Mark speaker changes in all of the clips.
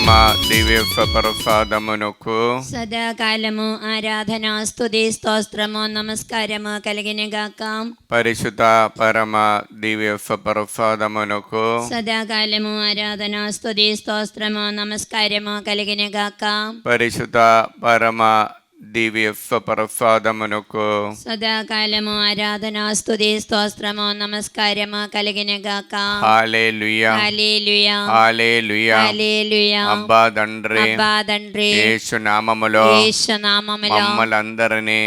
Speaker 1: పరమ దివ్య ప్రసాదమునకు
Speaker 2: సదాకాలము ఆరాధన స్తుతి స్తోత్రము నమస్కారము కలిగిన గాక.
Speaker 1: పరిశుద్ధ పరమ దివ్య ప్రసాదమునకు
Speaker 2: సదాకాలము ఆరాధన స్తుతి స్తోత్రము నమస్కారము కలిగిన గాక.
Speaker 1: పరిశుద్ధ పరమ దివ్య ప్రసాదమునకు
Speaker 2: సదాకాలము ఆరాధన స్తుతి స్తోత్రము నమస్కారము కలిగిన గాక.
Speaker 1: హల్లెలూయా
Speaker 2: హల్లెలూయా
Speaker 1: హల్లెలూయా.
Speaker 2: హల్లెలూయా.
Speaker 1: అబ్బా తండ్రి
Speaker 2: అబ్బా తండ్రి
Speaker 1: యేసు నామములో
Speaker 2: యేసు నామములో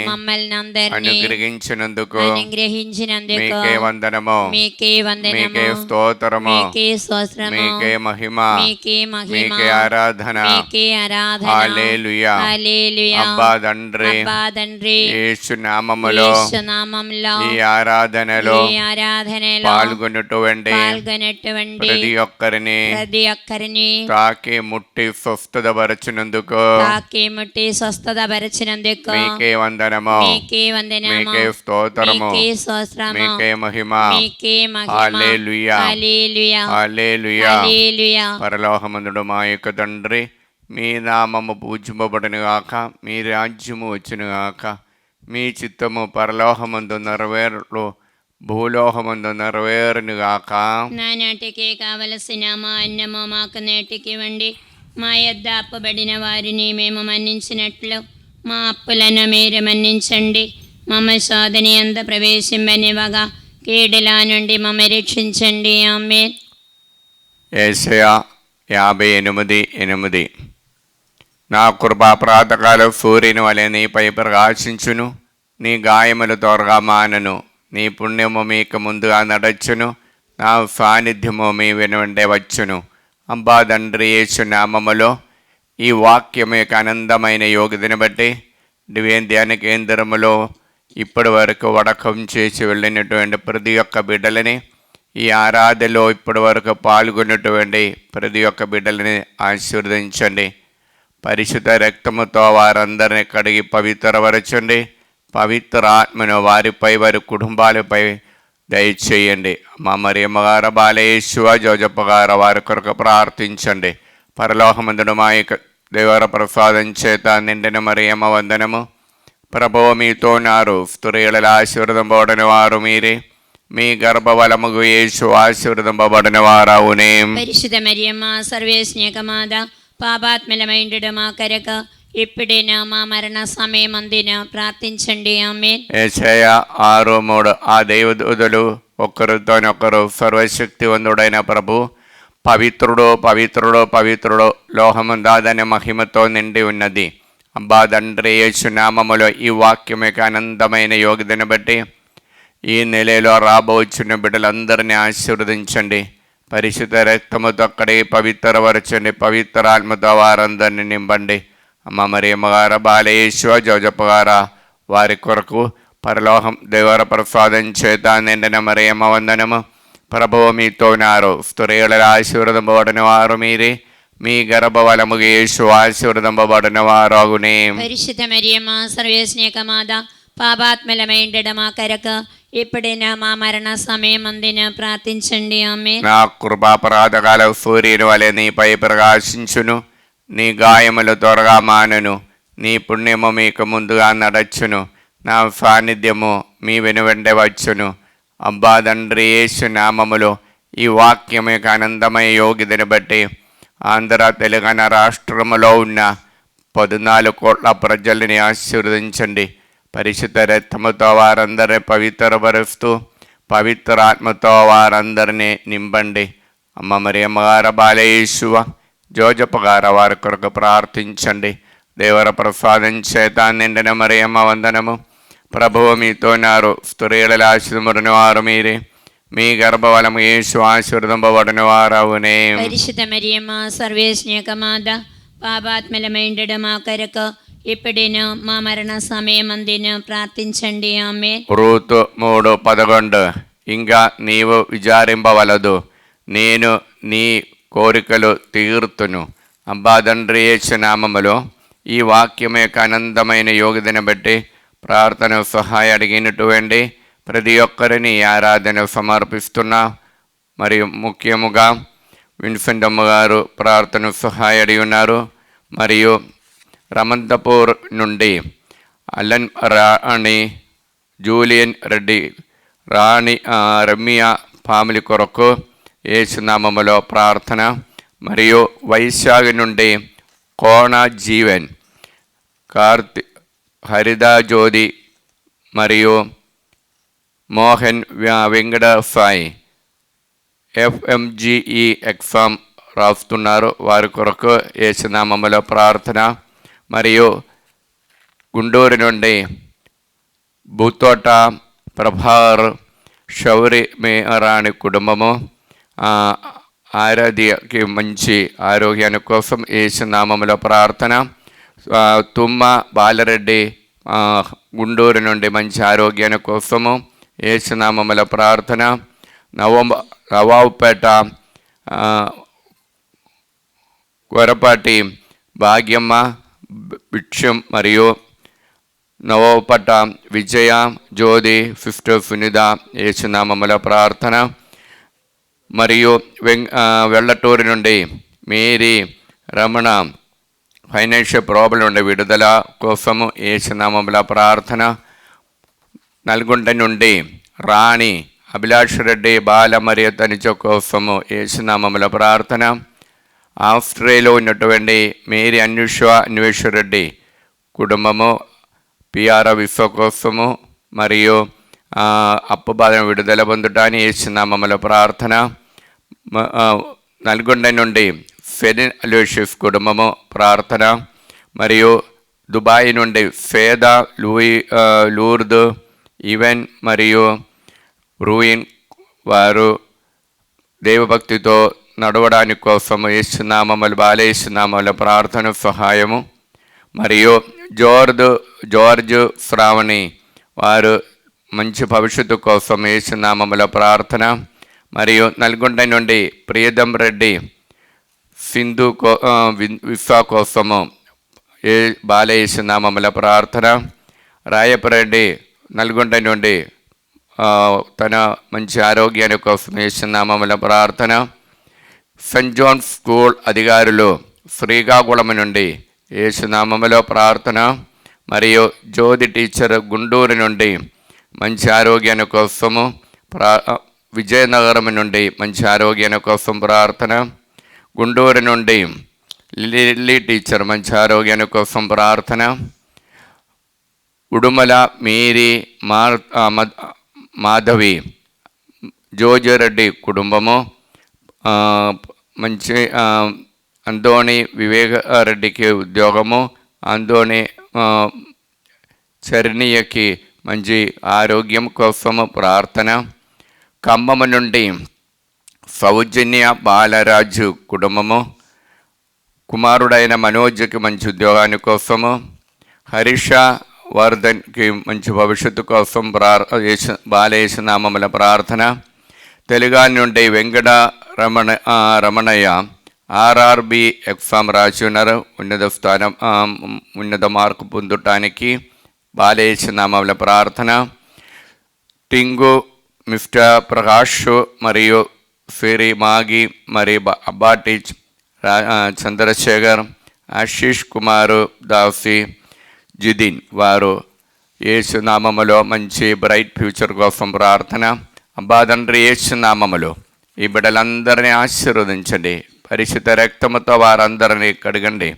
Speaker 1: మమ్మల్ని అనుగ్రహించినందుకు మీకే వందనము,
Speaker 2: మీకే వందనము,
Speaker 1: మీకే స్తోత్రము,
Speaker 2: మీకే స్తోత్రము,
Speaker 1: మీకే మహిమ,
Speaker 2: మీకే మహిమ,
Speaker 1: మీకే ఆరాధన.
Speaker 2: మీకే ఆరాధన.
Speaker 1: హల్లెలూయా
Speaker 2: హల్లెలూయా.
Speaker 1: అబ్బా తండ్రి
Speaker 2: అబ్బా తండ్రి
Speaker 1: యేసు నామములో
Speaker 2: యేసు నామములో
Speaker 1: ఈ ఆరాధనలో
Speaker 2: ఈ ఆరాధనలో
Speaker 1: పాల్గొన్నటువంటి ప్రతి ఒక్కరిని తాకి ముట్టి స్వస్థతపరచినందుకు
Speaker 2: తాకి ముట్టి స్వస్థతపరచినందుకు
Speaker 1: మీకే వందనము,
Speaker 2: మీకే వందనము,
Speaker 1: మీకే స్తోత్రము,
Speaker 2: మీకే స్తోత్రము,
Speaker 1: మీకే మహిమ.
Speaker 2: మీకే మహిమ.
Speaker 1: హల్లెలూయా
Speaker 2: హల్లెలూయా.
Speaker 1: హల్లెలూయా.
Speaker 2: హల్లెలూయా.
Speaker 1: పరలోకమందుడు మా యొక్క తండ్రి, మీ నామము పూజింపబడును గాక, మీ రాజ్యము వచ్చును గాక, మీ చిత్తము పరలోకమందు నెరవేరు భూలోకమందు నెరవేరును గాక.
Speaker 2: నానాటికి కావలసిన మా అన్నము మాకు నేటికి ఇవ్వండి. మా యొద్ద అప్పబడిన వారిని మేము మన్నించినట్లు మా అప్పులను మీరు మన్నించండి. మమ్మ శోధని అంత ప్రవేశింపనివ్వగా కీడుల నుండి మమ్మ రక్షించండి. ఆమేన్.
Speaker 1: యేషయా 58:8. నా కృపా ప్రాతకాల సూర్యుని వలె నీపై ప్రకాశించును, నీ గాయములు త్వరగా మానను, నీ పుణ్యము మీకు ముందుగా నడచును, నా సాన్నిధ్యము మీ వెనుండే వచ్చును. అబ్బా తండ్రి యేసు నామములో ఈ వాక్యం యొక్క ఆనందమైన యోగ్యతను బట్టి డివైన్ ధ్యాన కేంద్రములో ఇప్పటి వరకు వడకం చేసి వెళ్ళినటువంటి ప్రతి ఒక్క బిడ్డలని, ఈ ఆరాధనలో ఇప్పటి వరకు పాల్గొన్నటువంటి ప్రతి ఒక్క బిడ్డలని ఆశీర్వదించండి. పరిశుద్ధ రక్తముతో వారందరిని కడిగి పవిత్రపరచండి. పవిత్ర ఆత్మను వారిపై, వారి కుటుంబాలపై దయచేయండి. మా మరియమ్మ గారు, బాలయేశువ, జోజప్ప గారు వారి కొరకు ప్రార్థించండి. పరలోకమందుడు మా యొక్క దేవర ప్రసాదం చేత నిండిన మరియమ్మ వందనము. ప్రభువు మీతో ఉన్నారు, స్త్రీలలో ఆశీర్వదింపబడిన వారు మీరే, మీ గర్భఫలముగు యేసు ఆశీర్వదింపబడిన వారవునే.
Speaker 2: పరిశుద్ధ మరియమ్మ సర్వేశ్నేక మాత, పాపాత్మలమైండు మా కొరకు ఇప్పుడైనా మా మరణ సమయమందున ప్రార్థించండి. ఆమేన్.
Speaker 1: యేషయా 6:3. ఆ దేవదూతలు ఒకరితోనొకరు సర్వశక్తివంతుడైన ప్రభు పవిత్రుడు పవిత్రుడు పవిత్రుడు, లోహముందాదనే మహిమతో నిండి ఉన్నది. అబ్బా తండ్రి యేసు నామములో ఈ వాక్యం యొక్క ఆనందమైన యోగ్యతను బట్టి ఈ నెలలో రాబోచున్న బిడ్డలందరినీ ఆశీర్వదించండి. పరిశుద్ధ రక్తముతో అక్కడికి పవిత్రపరచండి. పవిత్రాత్మతో వారందరినీ నింపండి. అమ్మ మరియమ్మ గారు, బాలయేశువ, జోజప్ప గారు వారి కొరకు పరలోకం దేవర ప్రసాదం చేత నిండిన మరియమ్మ వందనము. ప్రభువు మీతో ఉన్నారు, స్త్రీలలో ఆశీర్వదింపబడిన వారు మీరే, మీ గర్భఫలముగు యేసు ఆశీర్వదింపబడిన వారగునే.
Speaker 2: పరిశుద్ధ మరియమ్మ సర్వేశ్నేక మాత, పాపాత్మలమైండు మా కొరకు ఇప్పుడైనా మా మరణ సమయమందున ప్రార్థించండి. ఆమేన్.
Speaker 1: నా కృపాపరాధకాల సూర్యుని వలె నీపై ప్రకాశించును, నీ గాయములు త్వరగా మానును, నీ పుణ్యము మీకు ముందుగా నడచును, నా సాన్నిధ్యము మీ వెనువెంటే వచ్చును. అబ్బా తండ్రి యేసు నామములో ఈ వాక్యం యొక్క ఆనందమయ యోగ్యతను బట్టి ఆంధ్ర తెలంగాణ రాష్ట్రములో ఉన్న 14 కోట్ల ప్రజల్ని ఆశీర్వదించండి. పరిశుద్ధ రక్తముతో వారందరినీ పవిత్రపరుస్తూ పవిత్రాత్మతో వారందరినీ నింపండి. అమ్మ మరియమ్మ గారు, బాలయేశువ, జోజప్ప గారు వారి కొరకు ప్రార్థించండి. దేవర ప్రసాదం చేత నిండిన మరియమ్మ వందనము. ప్రభువు మీతో ఉన్నారు, స్త్రీలలో ఆశీర్వదింపబడిన వారు మీరే, మీ గర్భఫలము యేసు ఆశీర్వదింపబడిన వారవునే.
Speaker 2: పరిశుద్ధ మరియమ్మ సర్వేశ్నేక మాత, పాపాత్మలమైండు మా కొరకు ఇప్పుడైనా మా మరణ సమయమందున ప్రార్థించండి. ఆమేన్.
Speaker 1: రూతు 3:11. ఇంకా నీవు విచారింపవలదు, నేను నీ కోరికలు తీర్తును. అబ్బా తండ్రి యేసు నామములో ఈ వాక్యం యొక్క ఆనందమైన యోగ్యతను బట్టి ప్రార్థన సహాయం అడిగినటువంటి ప్రతి ఒక్కరిని ఆరాధన సమర్పిస్తున్నా. మరియు ముఖ్యముగా విన్సెంట్ అమ్మగారు ప్రార్థన సహాయడి ఉన్నారు. మరియు రమంతపూర్ నుండి అలన్ రాణి, జూలియన్ రెడ్డి, రాణి రమ్య ఫ్యామిలీ కొరకు యేసునామములో ప్రార్థన. మరియు వైశాఖి నుండి కోన జీవన్, హరిదా జ్యోతి మరియు మోహన్ వెంకట సాయి FMGE ఎగ్జామ్ రాస్తున్నారు, వారి కొరకు యేసునామములో ప్రార్థన. మరియు గుంటూరు నుండి భూతోట ప్రభార్, శౌరి మేరాణి కుటుంబము ఆరాధ్యకి మంచి ఆరోగ్యాన్ని కోసం యేసునామములో ప్రార్థన. తుమ్మ బాలరెడ్డి గుంటూరు నుండి మంచి ఆరోగ్యాన్ని కోసము యేసునామములో ప్రార్థన. నవాబుపేట కొరపాటి భాగ్యమ్మ, భిక్షం మరియు నవాబుపేట విజయ, జ్యోతి, సిస్టర్ సునిత యేసునామములో ప్రార్థన. మరియు వెల్లటూరు నుండి మేరీ రమణ ఫైనాన్షియల్ ప్రాబ్లం నుండి విడుదల కోసము యేసునామములో ప్రార్థన. నల్గొండ నుండి రాణి అభిలాష్ రెడ్డి బాల మరియు తనిచ కోసము యేసునామములో ప్రార్థన. ఆస్ట్రేలియాలో ఉన్నటువంటి మేరీ అన్వేష్ రెడ్డి కుటుంబము పిఆర్ విశ్వ కోసము మరియు అప్పు బాధను విడుదల పొందుటాన్ని యేసునామములో ప్రార్థన. నల్గొండ నుండి ఫెరిన్ అలోషియస్ కుటుంబము ప్రార్థన. మరియు దుబాయ్ నుండి ఫేద లూర్ద్ ఈవెన్ మరియు రూయిన్, వారు దైవభక్తితో నడవడానికి కోసం యేసునామములు బాలయేసునామముల ప్రార్థన సహాయము. మరియు జార్జ్ శ్రావణి, వారు మంచి భవిష్యత్తు కోసం యేసునామముల ప్రార్థన. మరియు నల్గొండ నుండి ప్రియదం రెడ్డి సింధు విశ్వ కోసము బాలయేసునామముల ప్రార్థన. రాయపరెడ్డి నల్గొండ నుండి తన మంచి ఆరోగ్యాన్ని కోసం యేసునామముల ప్రార్థన. సెయింట్ జాన్ స్కూల్ అధికారులు శ్రీకాకుళం నుండి యేసునామములో ప్రార్థన. మరియు జ్యోతి టీచర్ గుంటూరు నుండి మంచి ఆరోగ్యాన్ని కోసము విజయనగరం నుండి మంచి ఆరోగ్యాన్ని కోసం ప్రార్థన. గుంటూరు నుండి లిల్లీ టీచర్ మంచి ఆరోగ్యాన్ని కోసం ప్రార్థన. ఉడుమల మేరీ మాధవి జోజిరెడ్డి కుటుంబము మంచి అందోని వివేకరెడ్డికి ఉద్యోగము, అందోని చరణీయకి మంచి ఆరోగ్యం కోసము ప్రార్థన. ఖమ్మం నుండి సౌజన్య బాలరాజు కుటుంబము కుమారుడైన మనోజ్కి మంచి ఉద్యోగాన్ని కోసము, హరీష వర్ధన్కి మంచి భవిష్యత్తు కోసం బాలయేసునామముల ప్రార్థన. తెలుగు నుండి వెంకట రమణయ్య RRB ఎగ్జామ్ రాసి ఉన్నారు, ఉన్నత మార్కు పొందటానికి బాలయేసునామముల ప్రార్థన. టింగు మిస్టర్ ప్రకాష్ మరియు ఫెరీ మాగి మరియు అబ్బాటి చంద్రశేఖర్, ఆశీష్ కుమారు దాసి, జిదిన్, వారు యేసునామములో మంచి బ్రైట్ ఫ్యూచర్ కోసం ప్రార్థన. అబ్బా తండ్రి యేసునామములో ఈ బిడ్డలందరినీ ఆశీర్వదించండి, పరిశుద్ధ రక్తముతో వారందరినీ కడగండి,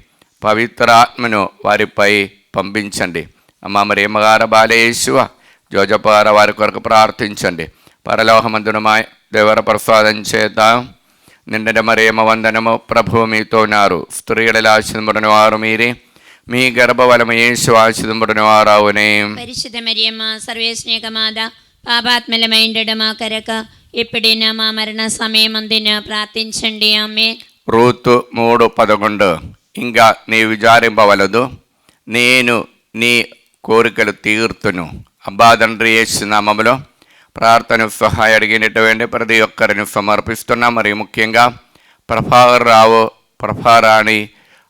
Speaker 1: పవిత్రాత్మను వారిపై పంపించండి. అమ్మ మరి అమ్మగారు బాలయేసువ జోజపార వారి కొరకు ప్రార్థించండి. పరలోకమందున మా దేవర ప్రసాదం చేత నిండిన మరియమ్మ వందనము, ప్రభువు మీతో ఉన్నారు, స్త్రీలలో ఆశీర్వదింపబడిన వారు మీరే, మీ గర్భఫలము యేసు ఆశీర్వదింపబడిన వారవునే.
Speaker 2: పరిశుద్ధ మరియమ్మ సర్వేశ్నేక మాత, పాపాత్మలమైండడు మా కొరకు ఇప్పుడైనా మా మరణ సమయమందున ప్రార్థించండి. ఆమేన్.
Speaker 1: రూతు 3:11 ఇంకా నీ విచారింపవలదు, నేను నీ కోరికలు తీర్తును. అబ్బా తండ్రి యేసునామములో ప్రార్థన సహాయం అడిగినటువంటి ప్రతి ఒక్కరిని సమర్పిస్తున్నాం. మరియు ముఖ్యంగా ప్రభారాణి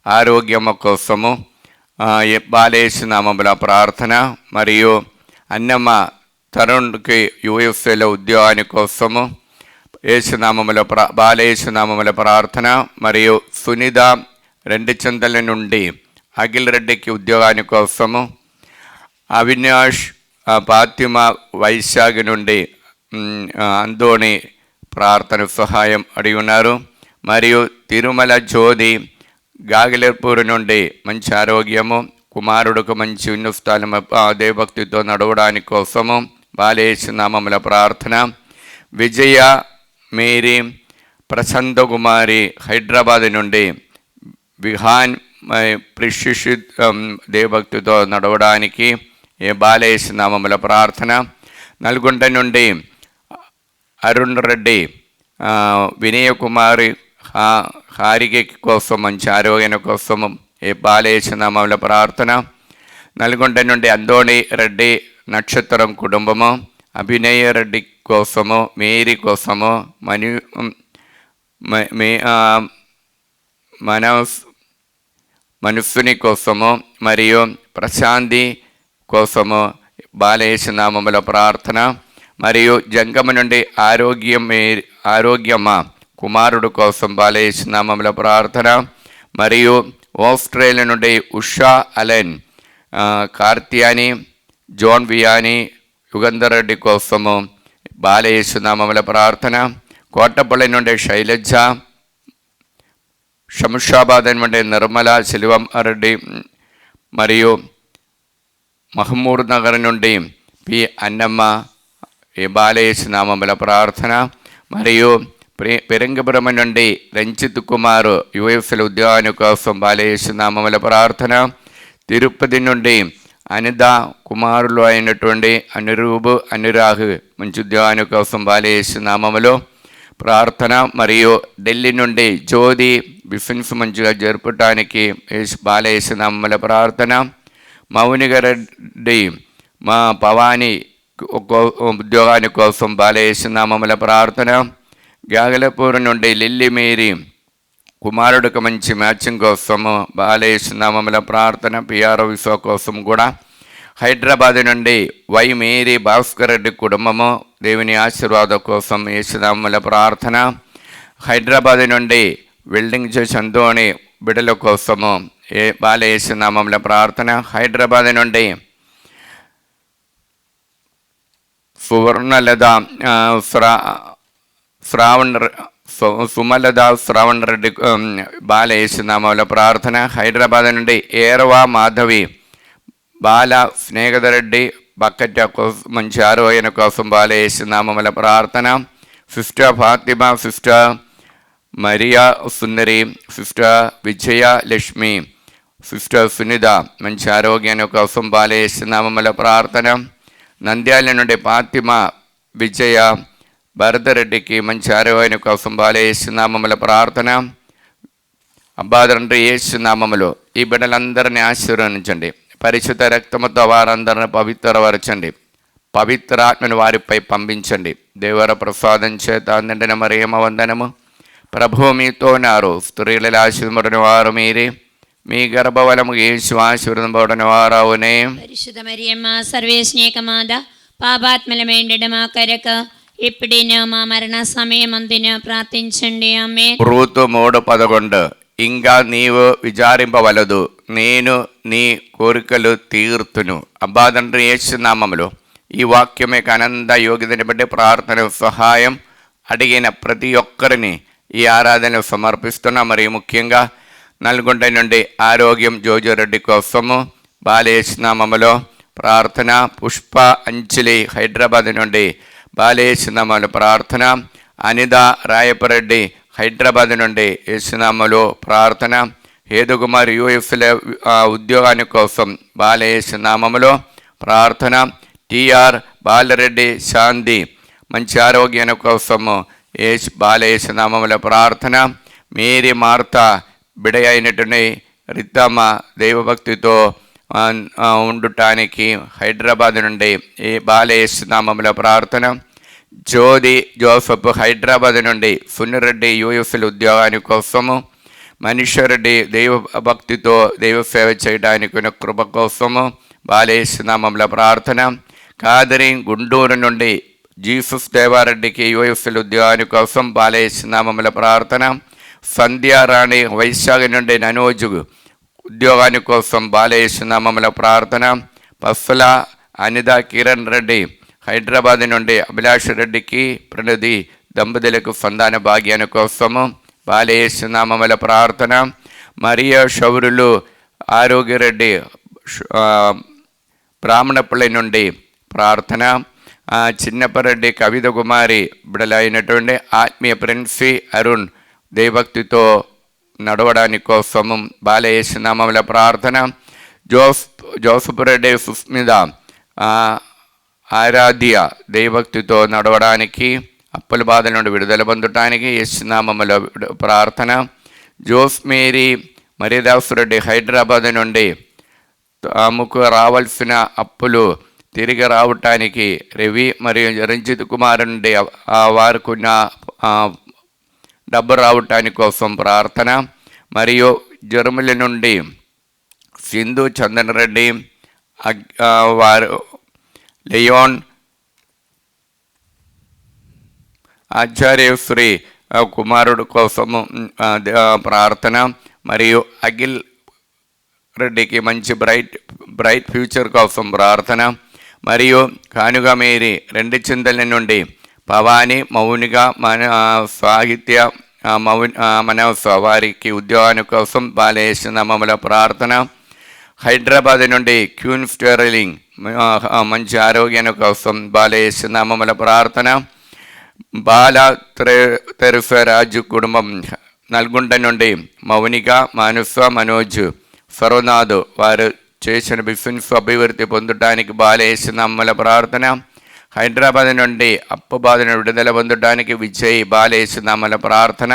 Speaker 1: ఆరోగ్యం కోసము బాలయేసునామముల ప్రార్థన. మరియు అన్నమ్మ తరుణ్కి USA ఉద్యోగాని కోసము యేసునామములో బాలయేసునామముల ప్రార్థన. మరియు సునీత రెండుచందల నుండి అఖిల్ రెడ్డికి ఉద్యోగాని కోసము, అవినాష్ ఫాతిమా వైశాఖి నుండి అందోని ప్రార్థన సహాయం అడిగి ఉన్నారు. మరియు తిరుమల జ్యోతి గాగిలపూర్ నుండి మంచి ఆరోగ్యము, కుమారుడుకు మంచి ఉన్నతాలము దేవభక్తితో నడవడానికి కోసము బాలయేసునామముల ప్రార్థన. విజయ మేరీ ప్రశాంత కుమారి హైదరాబాద్ నుండి విహాన్ ప్రిషిషి దేవభక్తితో నడవడానికి బాలయేసునామముల ప్రార్థన. నల్గొండ నుండి అరుణ్ రెడ్డి వినయ కుమారి హారిక కోసం మంచి ఆరోగ్యం కోసము బాలయేసునామముల ప్రార్థన. నల్గొండ నుండి అందోణి రెడ్డి నక్షత్రం కుటుంబము, అభినయ రెడ్డి కోసము, మేరీ కోసము, మనస్సుని కోసము మరియు ప్రశాంతి కోసము బాలయేసునామముల ప్రార్థన. మరియు జంగమ నుండి ఆరోగ్యమా కుమారుడు కోసం బాలయేసునామముల ప్రార్థన. మరియు ఆస్ట్రేలియా నుండి ఉషా అలెన్, కార్త్యాని, జోన్ వియాని, యుగంధర్ రెడ్డి కోసము బాలయేసునామముల ప్రార్థన. కోటపల్లి నుండి శైలజ, శంషాబాద్ నుండి నిర్మల శిల్వం రెడ్డి మరియు మహమూద్ నగర్ నుండి పి అన్నమ్మ బాలయేసునామముల ప్రార్థన. మరియు పెరంగపురం నుండి రంజిత్ కుమార్ యుఎస్ల ఉద్యోగాని కోసం బాలయేసునామముల ప్రార్థన. తిరుపతి నుండి అనిత కుమారులు అయినటువంటి అనురూబు అనురాగ్ మంచి ఉద్యోగాని కోసం బాలయేసునామములు ప్రార్థన. మరియు ఢిల్లీ నుండి జ్యోతి బిజినెస్ మంచిగా జరపడానికి బాలయేసునామముల ప్రార్థన. మౌనిగరెడ్డి మా భవాని ఉద్యోగాని కోసం బాలయేసునామముల ప్రార్థన. గాగలపూర్ నుండి లిల్లీ మేరీ కుమారుడికి మంచి మ్యాచింగ్ కోసము బాలయేసునామముల ప్రార్థన. పిఆర్ఓ విసో కోసం కూడా. హైదరాబాద్ నుండి వై మేరీ భాస్కర్ రెడ్డి కుటుంబము దేవుని ఆశీర్వాదం కోసం యేసునామముల ప్రార్థన. హైదరాబాద్ నుండి వెల్డింగ్ చేసి అందోని బిడ్డల కోసము బాలయేసునామముల ప్రార్థన. హైదరాబాద్ నుండి సువర్ణలత సుమలత శ్రావణ్ రెడ్డి బాలయేసునామముల ప్రార్థన. హైదరాబాద్ నుండి ఏరవా మాధవి బాల స్నేహదరెడ్డి బక్కట మంచి ఆరోగ్యం కోసం బాలయేసునామముల ప్రార్థన. సిస్టర్ ఫాతిమా, సిస్టర్ మరియా సుందరి, సిస్టర్ విజయ లక్ష్మి, సిస్టర్ సునీత మంచి ఆరోగ్యం కోసం బాలయేసునామముల ప్రార్థన. నంద్యాల నుండి ఫాతిమా విజయ భరతరెడ్డికి మంచి ఆరోగ్యం కోసం బాలయేసునామముల ప్రార్థన. అబ్బాదండ్రి యేసునామములో ఈ బిడ్డలందరినీ ఆశీర్వదించండి. పరిశుద్ధ రక్తముతో వారందరిని పవిత్రపరచండి. పవిత్రాత్మను వారిపై పంపించండి. దేవర ప్రసాదం చేత నిండిన మరియమ్మ వందనము. ప్రభువు మీతో ఉన్నారు. స్త్రీలలో ఆశీర్వదింపబడిన వారు మీరే, మీ గర్భఫలము యేసు ఆశీర్వదింపబడిన వారవునే.
Speaker 2: పరిశుద్ధ మరియమ్మ సర్వేశ్నేకమాద పాపాత్మలమేండెడ మా కొరకు ఇప్పుడైనా మా మరణ సమయమందున ప్రార్థించండి. ఆమేన్.
Speaker 1: రూతు 3:11 ఇంకా నీవు విచారింపవలదు, నేను నీ కోరికలు తీర్తును. అబ్బా తండ్రి యేసునామములో ఈ వాక్యమే అనంత యోగ్యతని బట్టి ప్రార్థన సహాయం అడిగిన ప్రతి ఒక్కరిని ఈ ఆరాధనలు సమర్పిస్తున్నా. మరియు ముఖ్యంగా నల్గొండ నుండి ఆరోగ్యం జోజరెడ్డి కోసము బాలయేసునామములో ప్రార్థన. పుష్ప అంజలి హైదరాబాద్ నుండి బాలయేసునామములో ప్రార్థన. అనిత రాయపరెడ్డి హైదరాబాద్ నుండి యేసునామములో ప్రార్థన. హేదుకుమార్ యూఎఫ్ల ఉద్యోగాని కోసం బాలయేసునామములో ప్రార్థన. టిఆర్ బాలరెడ్డి శాంతి మంచి ఆరోగ్యం కోసము బాలయేసునామముల ప్రార్థన. మేరీ మార్త బిడ అయినటువంటి రిత్తమ్మ దైవభక్తితో ఉండటానికి హైదరాబాద్ నుండి బాలయేసునామముల ప్రార్థన. జ్యోతి జోసఫ్ హైదరాబాద్ నుండి సున్నిరెడ్డి యూఎఫ్ల ఉద్యోగాని కోసము. మనీశ్వరెడ్డి దైవభక్తితో దైవసేవ చేయడానికి కృప కోసము బాలయేసునామముల ప్రార్థన. కాదరి గుంటూరు నుండి జీసస్ దేవారెడ్డికి యుఎస్ఎల్ ఉద్యోగాని కోసం బాలయేసునామముల ప్రార్థన. సంధ్యారాణి వైశాఖ నుండి ననోజు ఉద్యోగాని కోసం బాలయేసునామముల ప్రార్థన. పస్సల అనిత కిరణ్ రెడ్డి హైదరాబాద్ నుండి అభిలాష్ రెడ్డికి ప్రణతి దంపతులకు సంతాన భాగ్యాని కోసము బాలయేసునామముల ప్రార్థన. మరియా షౌరులు ఆరోగ్యరెడ్డి బ్రాహ్మణపల్లి నుండి ప్రార్థన. చిన్నపరెడ్డి కవిత కుమారి బిడలైనటువంటి ఆత్మీయ ప్రిన్సీ అరుణ్ దేవభక్తితో నడవడానికి కోసము బాలయేసునామముల ప్రార్థన. జోసఫ్ రెడ్డి సుస్మిత ఆరాధ్య దైవభక్తితో నడవడానికి, అప్పుల బాధ నుండి విడుదల పొందటానికి యేసునామముల ప్రార్థన. జోస్ మేరీ మరిదాస్ రెడ్డి హైదరాబాద్ నుండి తమకు రావాల్సిన అప్పులు తిరిగి రావటానికి, రవి మరియు రంజిత్ కుమార్ నుండి వారికి డబ్బు రావటానికి కోసం ప్రార్థన. మరియు జర్మనీ నుండి సింధు చందన్ రెడ్డి వారు లియోన్ ఆచార్యశ్రీ కుమారుడు కోసము ప్రార్థన. మరియు అఖిల్ రెడ్డికి మంచి బ్రైట్ ఫ్యూచర్ కోసం ప్రార్థన. మరియు కానుగ మేరీ రెండు చింతల నుండి భవాని మౌనిక సాహిత్య మనోస్ వారికి ఉద్యోగాని కోసం బాలయేసునామముల ప్రార్థన. హైదరాబాద్ నుండి క్యూన్ స్టెర్లింగ్ మంచి ఆరోగ్యాన్ని కోసం బాలయేసునామముల ప్రార్థన. బాల తెరుఫరాజు కుటుంబం నల్గొండ నుండి మౌనిక మానస మనోజ్ సర్వనాథ్ వారు చేసిన బిజినెస్ అభివృద్ధి పొందడానికి బాలయేసునామముల ప్రార్థన. హైదరాబాద్ నుండి అప్పు బాధను విడుదల పొందడానికి విజయ్ బాలయేసునామముల ప్రార్థన.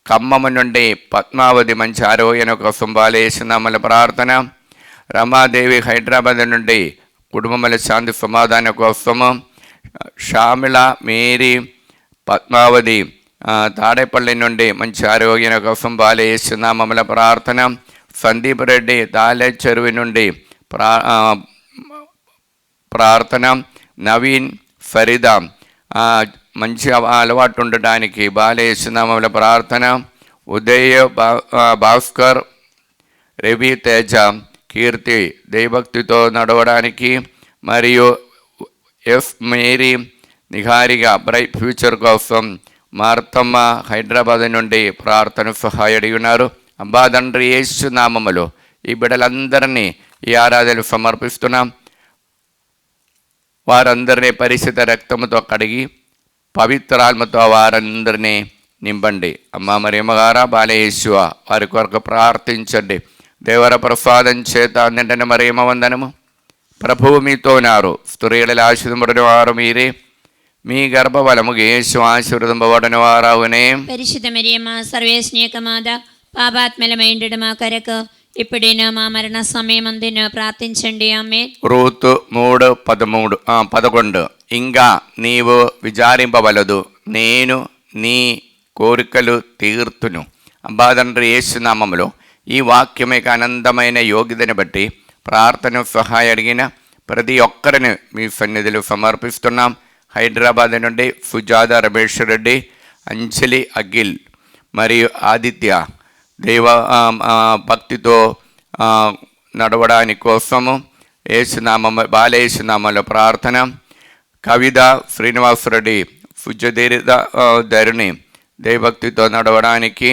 Speaker 1: ఖమ్మం నుండి పద్మావతి మంచి ఆరోగ్యం కోసం బాలయేసునామముల ప్రార్థన. రమాదేవి హైదరాబాద్ నుండి కుటుంబముల శాంతి సమాధాన కోసము. షామిల మేరీ పద్మావతి తాడేపల్లి నుండి మంచి ఆరోగ్యం కోసం బాలయేసునామముల ప్రార్థన. సందీప్ రెడ్డి తాలే చెరువు నుండి ప్రార్థన. నవీన్ ఫరీదా మంచి అలవాటు ఉండడానికి బాలయేసునామముల ప్రార్థన. ఉదయ్ భాస్కర్ రవి తేజ కీర్తి దైవభక్తితో నడవడానికి, మరియు S Mary Niharika bright future కోసం మార్తమ్మ హైదరాబాద్ నుండి ప్రార్థన సహాయడి ఉన్నారు. అబ్బా తండ్రి యేసునామములో ఈ బిడ్డలందరినీ ఈ ఆరాధనలు సమర్పిస్తున్నాం. వారందరినీ పరిశుద్ధ రక్తముతో కడిగి పవిత్రాత్మతో వారందరినీ నింపండి. అమ్మ మరియమ్మగారా బాలయేసువ వారి కొరకు ప్రార్థించండి. దేవర ప్రసాదం చేత నిండిన మరియమ్మ వందనము. ప్రభువు మీతో ఉన్నారు, స్త్రీలలో ఆశీర్వదింపబడిన వారు మీరే, మీ గర్భఫలము యేసు ఆశీర్వదింపబడిన వారవునే.
Speaker 2: పరిశుద్ధ మరియమ్మ సర్వేశ్నేక మాత పాపాత్మలమైండు మా కొరకు ఇప్పుడైనా మా మరణ సమయమందున ప్రార్థించండి. ఆమె.
Speaker 1: రూతు 3:11 ఇంకా నీవు విచారింపవలదు, నేను నీ కోరికలు తీర్తును. అబ్బా తండ్రి యేసునామములో ఈ వాక్యమే ఆనందమైన యోగ్యతని బట్టి ప్రార్థన సహాయం అడిగిన ప్రతి ఒక్కరిని మీ సన్నిధిలో సమర్పిస్తున్నాం. హైదరాబాద్ నుండి సుజాత రమేష్ రెడ్డి, అంజలి అఖిల్ మరియు ఆదిత్య దేవ భక్తితో నడవడానికి కోసము బాలయేసునామముల ప్రార్థన. కవిత శ్రీనివాసరెడ్డి సుజదీర్ఘ ధరుణి దైవభక్తితో నడవడానికి,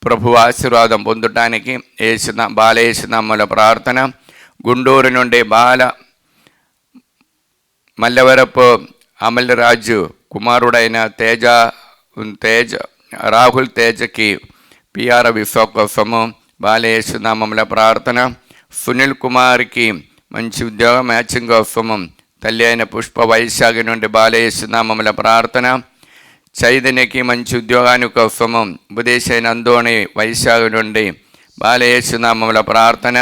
Speaker 1: ప్రభు ఆశీర్వాదం పొందడానికి బాలయేసునామముల ప్రార్థన. గుంటూరు నుండి మల్లవరపు అమలరాజు కుమారుడైన రాహుల్ తేజకి పిఆర్ విశ్వ కోసము బాలయేసునామముల ప్రార్థన. సునీల్ కుమార్కి మంచి ఉద్యోగ మ్యాచింగ్ కోసము తల్లి అయిన పుష్ప వైశాఖి నుండి బాలయేసునామముల ప్రార్థన. చైతన్యకి మంచి ఉద్యోగాని కోసము ఉపదేశైన అందోని వైశాఖి నుండి బాలయేసునామముల ప్రార్థన.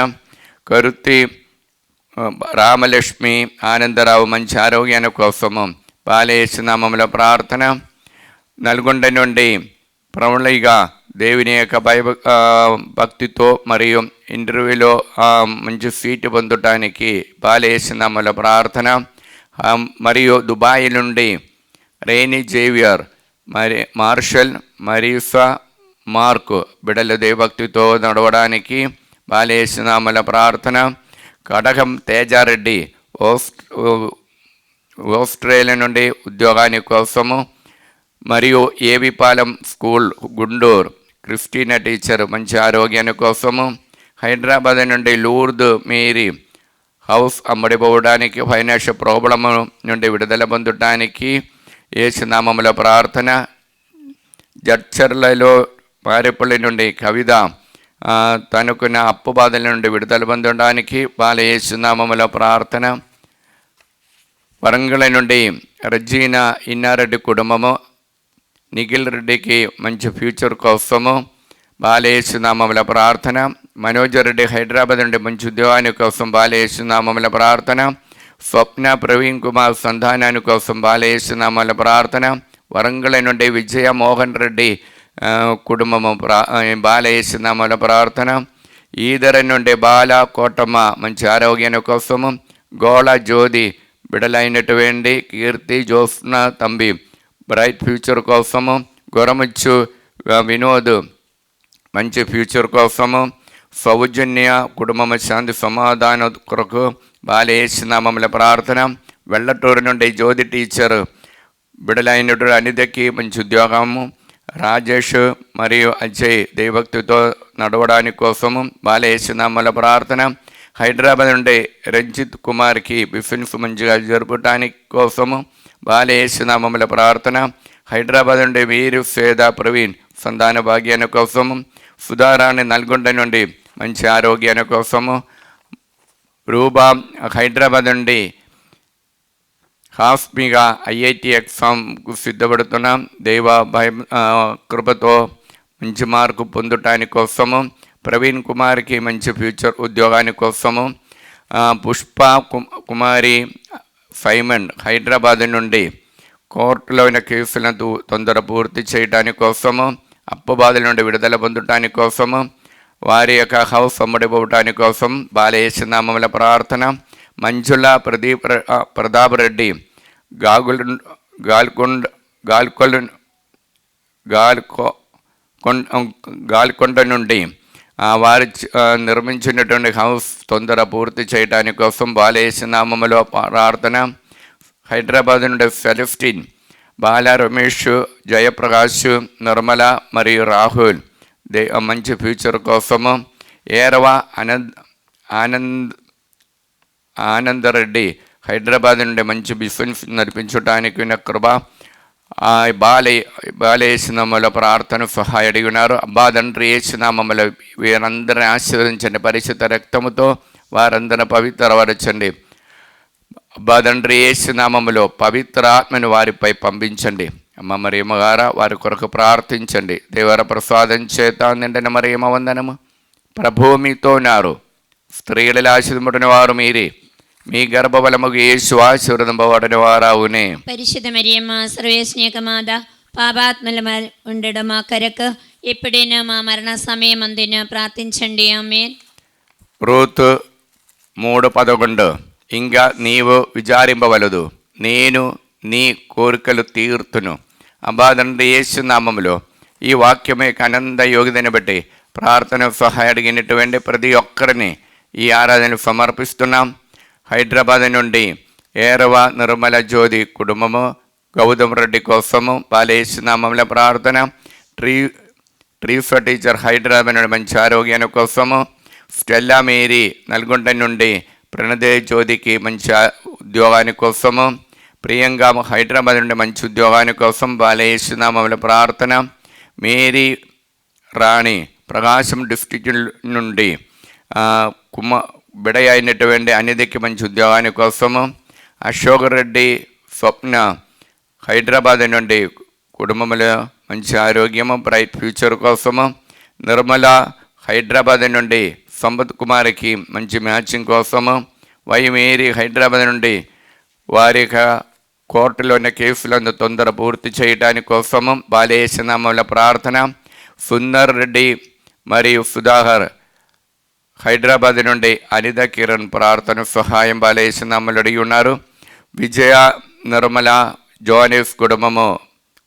Speaker 1: కరుతి రామలక్ష్మి ఆనందరావు మంచి ఆరోగ్యాన్ని కోసము బాలయేసునామముల ప్రార్థన. నల్గొండ నుండి ప్రవళిగా దేవుని యొక్క భక్తితో మరియు ఇంటర్వ్యూలో మంచి సీటు పొందడానికి బాలయేసునామముల ప్రార్థన. మరియు దుబాయ్ నుండి రేని జేవియర్, మార్షల్, మరీసా, మార్కు బిడల దేవభక్తితో నడవడానికి బాలేసునామల ప్రార్థన. కడగం తేజారెడ్డి ఆస్ట్రేలియా నుండి ఉద్యోగాని కోసము. మరియు ఏవిపాలెం స్కూల్ గుండూరు క్రిస్టీనా టీచర్ మంచి ఆరోగ్యాన్ని కోసము. హైదరాబాద్ నుండి లూర్ద్ మేరీ హౌస్ అమ్మడిపోవడానికి, ఫైనాన్షియల్ ప్రాబ్లమ్ నుండి విడుదల పొందడానికి యేసునామముల ప్రార్థన. జడ్చర్లలో మారేపల్లి నుండి కవిత తనకున్న అప్పు బాధల నుండి విడుదల పొందడానికి యేసునామముల ప్రార్థన. వరంగల్ నుండి రజీనా ఇన్నారెడ్డి కుటుంబము, నిఖిల్ రెడ్డికి మంచి ఫ్యూచర్ కోసము యేసునామముల ప్రార్థన. మనోజ్ రెడ్డి హైదరాబాద్ నుండి మంచి ఉద్యోగాని కోసం యేసునామముల ప్రార్థన. స్వప్న ప్రవీణ్ కుమార్ సంధానాని కోసం యేసునామముల ప్రార్థన. వరంగల్ నుండి విజయ మోహన్ రెడ్డి కుటుంబము యేసునామముల ప్రార్థన. ఈదర నుండి బాల కోటమ్మ మంచి ఆరోగ్యాని కోసము. గోళ జ్యోతి బిడలైనటువంటి కీర్తి జోస్న తంబి బ్రైట్ ఫ్యూచర్ కోసము. గొరముచ్చు వినోద్ మంచి ఫ్యూచర్ కోసము. సౌజన్య కుటుంబం శాంతి సమాధాన కొరకు యేసునామముల ప్రార్థన. వెల్లటూరు నుండి జ్యోతి టీచర్ బిడలైనటువంటి అనితకి మంచి ఉద్యోగము. రాజేష్ మరియు అజయ్ దేవభక్తితో నడవడానికి కోసము యేసునామముల ప్రార్థన. హైదరాబాద్ నుండి రంజిత్ కుమార్కి బిజినెస్ మంచిగా జరపడానికి కోసము యేసునామముల ప్రార్థన. హైదరాబాద్ నుండి వీరు సేద ప్రవీణ్ సంతాన భాగ్యాన్ని కోసము. సుధారాణి నల్గొండ నుండి మంచి ఆరోగ్యాన్ని కోసము. రూబా హైదరాబాద్ నుండి హాస్మిగా ఐఐటి ఎగ్జామ్కు సిద్ధపడుతున్నాం, దైవ భయం కృపతో మంచి మార్కు పొందటానికి కోసము. ప్రవీణ్ కుమార్కి మంచి ఫ్యూచర్ ఉద్యోగాని కోసము. పుష్ప కుమారి సైమన్ హైదరాబాద్ నుండి కోర్టులో ఉన్న కేసులను తొందర పూర్తి చేయడానికి కోసము, అప్పు బాధల నుండి విడుదల పొందటానికి కోసము, వారి యొక్క హౌస్ అమ్మడిపోవటానికి కోసం యేసునామముల ప్రార్థన. మంజుల ప్రతాప్ రెడ్డి గాల్కొండ నుండి వారి నిర్మించినటువంటి హౌస్ తొందర పూర్తి చేయడానికి కోసం యేసునామములో ప్రార్థన. హైదరాబాద్ నుండి సెలెస్టిన్, బాల రమేష్, జయప్రకాష్, నిర్మల మరియు రాహుల్ మంచి ఫ్యూచర్ కోసము. ఏరవ ఆనందరెడ్డి హైదరాబాద్ నుండి మంచి బిజినెస్ నడిపించడానికి కృప యేసునామముల ప్రార్థన సహాయ అడిగినారు. తండ్రి యేసునామముల వీరందరిని ఆశీర్వదించండి, పరిశుద్ధ రక్తముతో వారందరిని పవిత్రపరచండి. తండ్రి యేసునామములో పవిత్ర ఆత్మను వారిపై పంపించండి. అమ్మ మరియమ్మ గారా వారి కొరకు ప్రార్థించండి. దేవర ప్రసాదం చేత నిండిన మరియమ్మ వందనము. ప్రభువు మీతో ఉన్నారు, స్త్రీలలో ఆశీర్వదింపబడిన వారు మీరే, మీ గర్భఫలముగు యేసు ఆశీర్వదింపబడిన వారవునే.
Speaker 2: పరిశుద్ధ మరియమ్మ సర్వేశ్వనిక మాత, పాపాత్మల ఉండడం మా కొరకు ఎప్పుడైనా మా మరణ సమయం అందిన ప్రార్థించండి. ఆమేన్.
Speaker 1: రూతు 3:11 ఇంకా నీవు విచారింపవలదు, నేను నీ కోరికలు తీర్తును. తండ్రి యేసునామములో ఈ వాక్యమే అనంత యోగ్యతని బట్టి ప్రార్థన సహాయ అడిగినటువంటి ప్రతి ఒక్కరిని ఈ ఆరాధన సమర్పిస్తున్నాం. హైదరాబాద్ నుండి ఏరవ నిర్మల జ్యోతి కుటుంబము, గౌతమ్ రెడ్డి కోసము యేసునామముల ప్రార్థన. ట్రీఫా టీచర్ హైదరాబాద్ నుండి మంచి ఆరోగ్యాన్ని కోసము. స్టెల్లా మేరీ నల్గొండ నుండి ప్రణదే జ్యోతికి మంచి ఉద్యోగాని కోసము. ప్రియంగా హైదరాబాద్ నుండి మంచి ఉద్యోగాని కోసం యేసునామముల ప్రార్థన. మేరీ రాణి ప్రకాశం డిస్ట్రిక్ట్ నుండి బిడయ అయినటువంటి అనిధికి మంచి ఉద్యోగాని కోసము. అశోక్ రెడ్డి స్వప్న హైదరాబాద్ నుండి కుటుంబంలో మంచి ఆరోగ్యము, బ్రైట్ ఫ్యూచర్ కోసము. నిర్మల హైదరాబాద్ నుండి సంపత్ కుమార్కి మంచి మ్యాచింగ్ కోసము. మేరీ హైదరాబాద్ నుండి వారి కోర్టులోని కేసులను తొందర పూర్తి చేయడానికి కోసము యేసునామముల ప్రార్థన. సుందర్ రెడ్డి మరియు సుధాకర్ హైదరాబాద్ నుండి అనిత కిరణ్ ప్రార్థన సహాయం యేసునామములు అడిగి ఉన్నారు. విజయ, నిర్మల, జోనెఫ్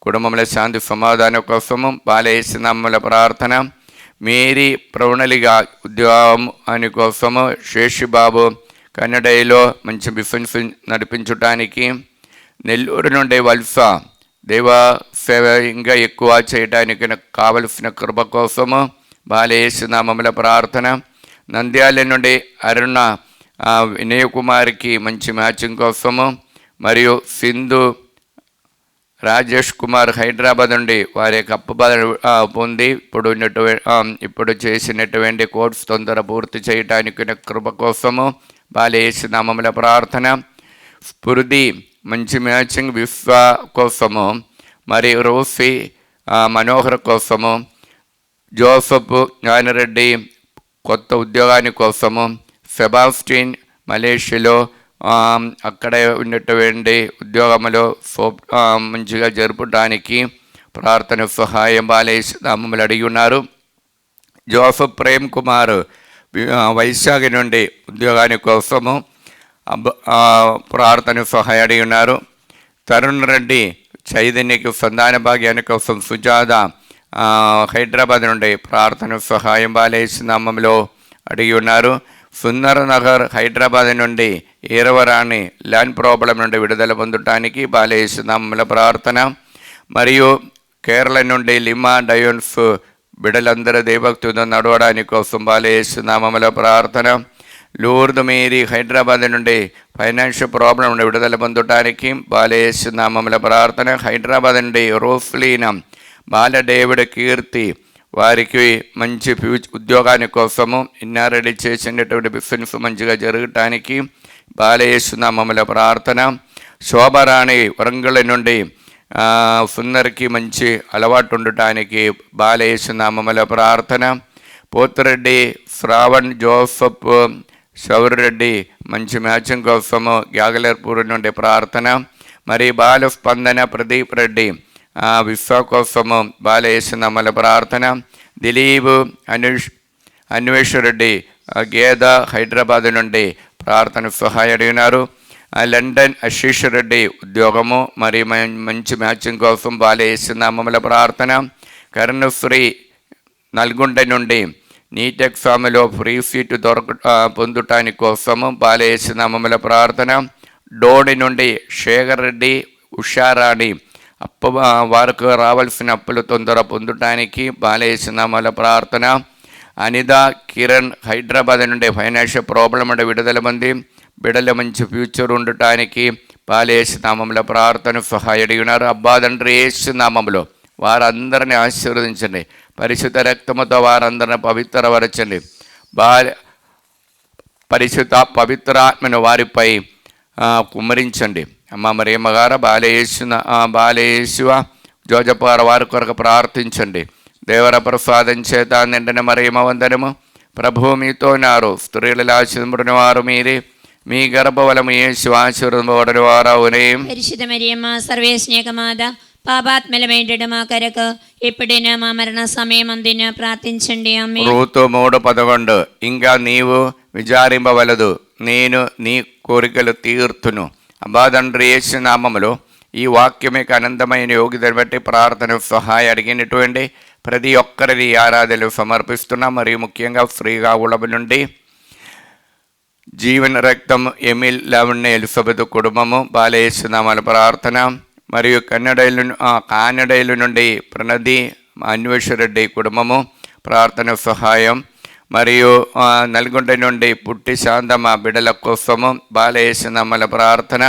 Speaker 1: కుటుంబముల శాంతి సమాధానం కోసము బాలయేసునామముల ప్రార్థన. మేరీ ప్రవణలిగా ఉద్యోగం అని కోసము, శేషిబాబు కన్నడలో మంచి బిజినెస్ నడిపించడానికి, నెల్లూరు నుండి వల్స దైవ సేవ ఇంకా ఎక్కువ చేయడానికి కావలసిన కృప కోసము బాలయేసునామముల ప్రార్థన. నంద్యాల నుండి అరుణ వినయకుమారికి మంచి మ్యాచింగ్ కోసము, మరియు సింధు రాజేష్ కుమార్ హైదరాబాద్ నుండి వారి కప్పు పొంది ఇప్పుడు చేసినటువంటి కోర్స్ తొందర పూర్తి చేయడానికి కృప కోసము బాలయేసునామముల ప్రార్థన. స్ఫూర్తి మంచి మ్యాచింగ్ విశ్వ కోసము, మరియు రోసి మనోహర్ కోసము, జోసఫ్ జ్ఞానరెడ్డి కొత్త ఉద్యోగాని కోసము, సెబాస్టిన్ మలేషియాలో అక్కడే ఉన్నటువంటి ఉద్యోగంలో మంచిగా జరపడానికి ప్రార్థన సహాయం బాలయేసునామములు అడిగి ఉన్నారు. జోసఫ్ ప్రేమ్ కుమార్ వైశాఖ నుండి ఉద్యోగాని కోసము ప్రార్థన సహాయం అడిగి ఉన్నారు. తరుణ్ రెడ్డి చైతన్యకి సంతాన భాగ్యాని కోసం, సుజాత హైదరాబాద్ నుండి ప్రార్థన సహాయం బాలయేసునామములో అడిగి ఉన్నారు. సుందర్ నగర్ హైదరాబాద్ నుండి ఈరవరాణి ల్యాండ్ ప్రాబ్లం నుండి విడుదల పొందటానికి బాలయేసునామముల ప్రార్థన. మరియు కేరళ నుండి లిమా డయోన్స్ బిడ్డలందరూ దేవభక్తులతో నడవడానికి కోసం బాలయేసునామముల ప్రార్థన. లూర్ద్ మేరీ హైదరాబాద్ నుండి ఫైనాన్షియల్ ప్రాబ్లం నుండి విడుదల పొందటానికి బాలయేసునామముల ప్రార్థన. హైదరాబాద్ నుండి రోస్లీనా బాల డేవిడ్ కీర్తి వారికి మంచి ఉద్యోగాని కోసము, ఇన్నారెడ్డి చేసినటువంటి బిజినెస్ మంచిగా జరగటానికి బాలయేసునామముల ప్రార్థన. శోభరాణి వరంగల్ నుండి సుందరికి మంచి అలవాటు ఉండటానికి బాలయేసునామముల ప్రార్థన. పోతిరెడ్డి శ్రావణ్ జోసఫ్ శౌర్రెడ్డి మంచి మ్యాచింగ్ కోసము గ్యాగలర్పూర్ నుండి ప్రార్థన. మరి బాలస్పందన ప్రదీప్ రెడ్డి విశ్వ కోసము బాలయేసునామముల ప్రార్థన. దిలీప్ అన్వేష్ రెడ్డి గేద హైదరాబాద్ నుండి ప్రార్థన సహాయం అడిగినారు. లండన్ ఆశీష్ రెడ్డి ఉద్యోగము మరియు మంచి మ్యాచింగ్ కోసం బాలయేసునామముల ప్రార్థన. కరుణశ్రీ నల్గొండ నుండి నీట్ ఎగ్జామ్లో ఫ్రీ సీటు పొందటానికి కోసము బాలయేసునామముల ప్రార్థన. డోడి నుండి శేఖర్ రెడ్డి ఉషారాణి వారికి రావాల్సిన అప్పులు తొందర పొందటానికి బాలయేసునామముల ప్రార్థన. అనిత కిరణ్ హైదరాబాద్ నుండి ఫైనాన్షియల్ ప్రాబ్లం అంటే విడుదల పొంది బిడ్డల మంచి ఫ్యూచర్ ఉండటానికి బాలయేసునామముల ప్రార్థన సహాయం అడిగినారు. అబ్బా తండ్రి యేసునామములో వారందరిని ఆశీర్వదించండి, పరిశుద్ధ రక్తముతో వారందరిని పవిత్రపరచండి. పరిశుద్ధ పవిత్రాత్మను వారిపై కుమ్మరించండి. అమ్మ మరియమ్మ గారు బాలయేసువ జోజపార వారి కొరకు ప్రార్థించండి. దేవర ప్రసాదం చేత నిండిన మరియమ్మ వందనము, ప్రభువు మీతో నారు, స్త్రీలలో ఆశీర్వదింపబడిన వారు మీరే, మీ గర్భఫలము యేసు ఆశీర్వదింపబడిన వారవునే.
Speaker 2: పరిశుద్ధ మరియమ్మ సర్వేశ్నేకమాత పాపాత్మలమేంటి మా కొరకు ఎప్పుడైనా మా మరణ సమయం అందిన ప్రార్థించండి. ఆమేన్.
Speaker 1: రూతు 3:11 ఇంకా నీవు విచారింపవలదు, నేను నీ కోరికలు తీర్తును. అబ్బా తండ్రి యేసునామములో ఈ వాక్యమే అనంతమైన యోగ్యతను బట్టి ప్రార్థన సహాయం అడిగినటువంటి ప్రతి ఒక్కరిని ఆరాధనలు సమర్పిస్తున్నాం. మరియు ముఖ్యంగా ఫ్రీగా ఉళబ నుండి జీవన రక్తం ఎమిల్ లవణ్య ఎలిజబెత్ కుటుంబము బాలయేసునామముల ప్రార్థన. మరియు కానడైలు నుండి ప్రణది అన్వేషరెడ్డి కుటుంబము ప్రార్థన సహాయం. మరియు నల్గొండ నుండి పుట్టి శాంతమ్మ బిడ్డల కోసము బాలయేసునామముల ప్రార్థన.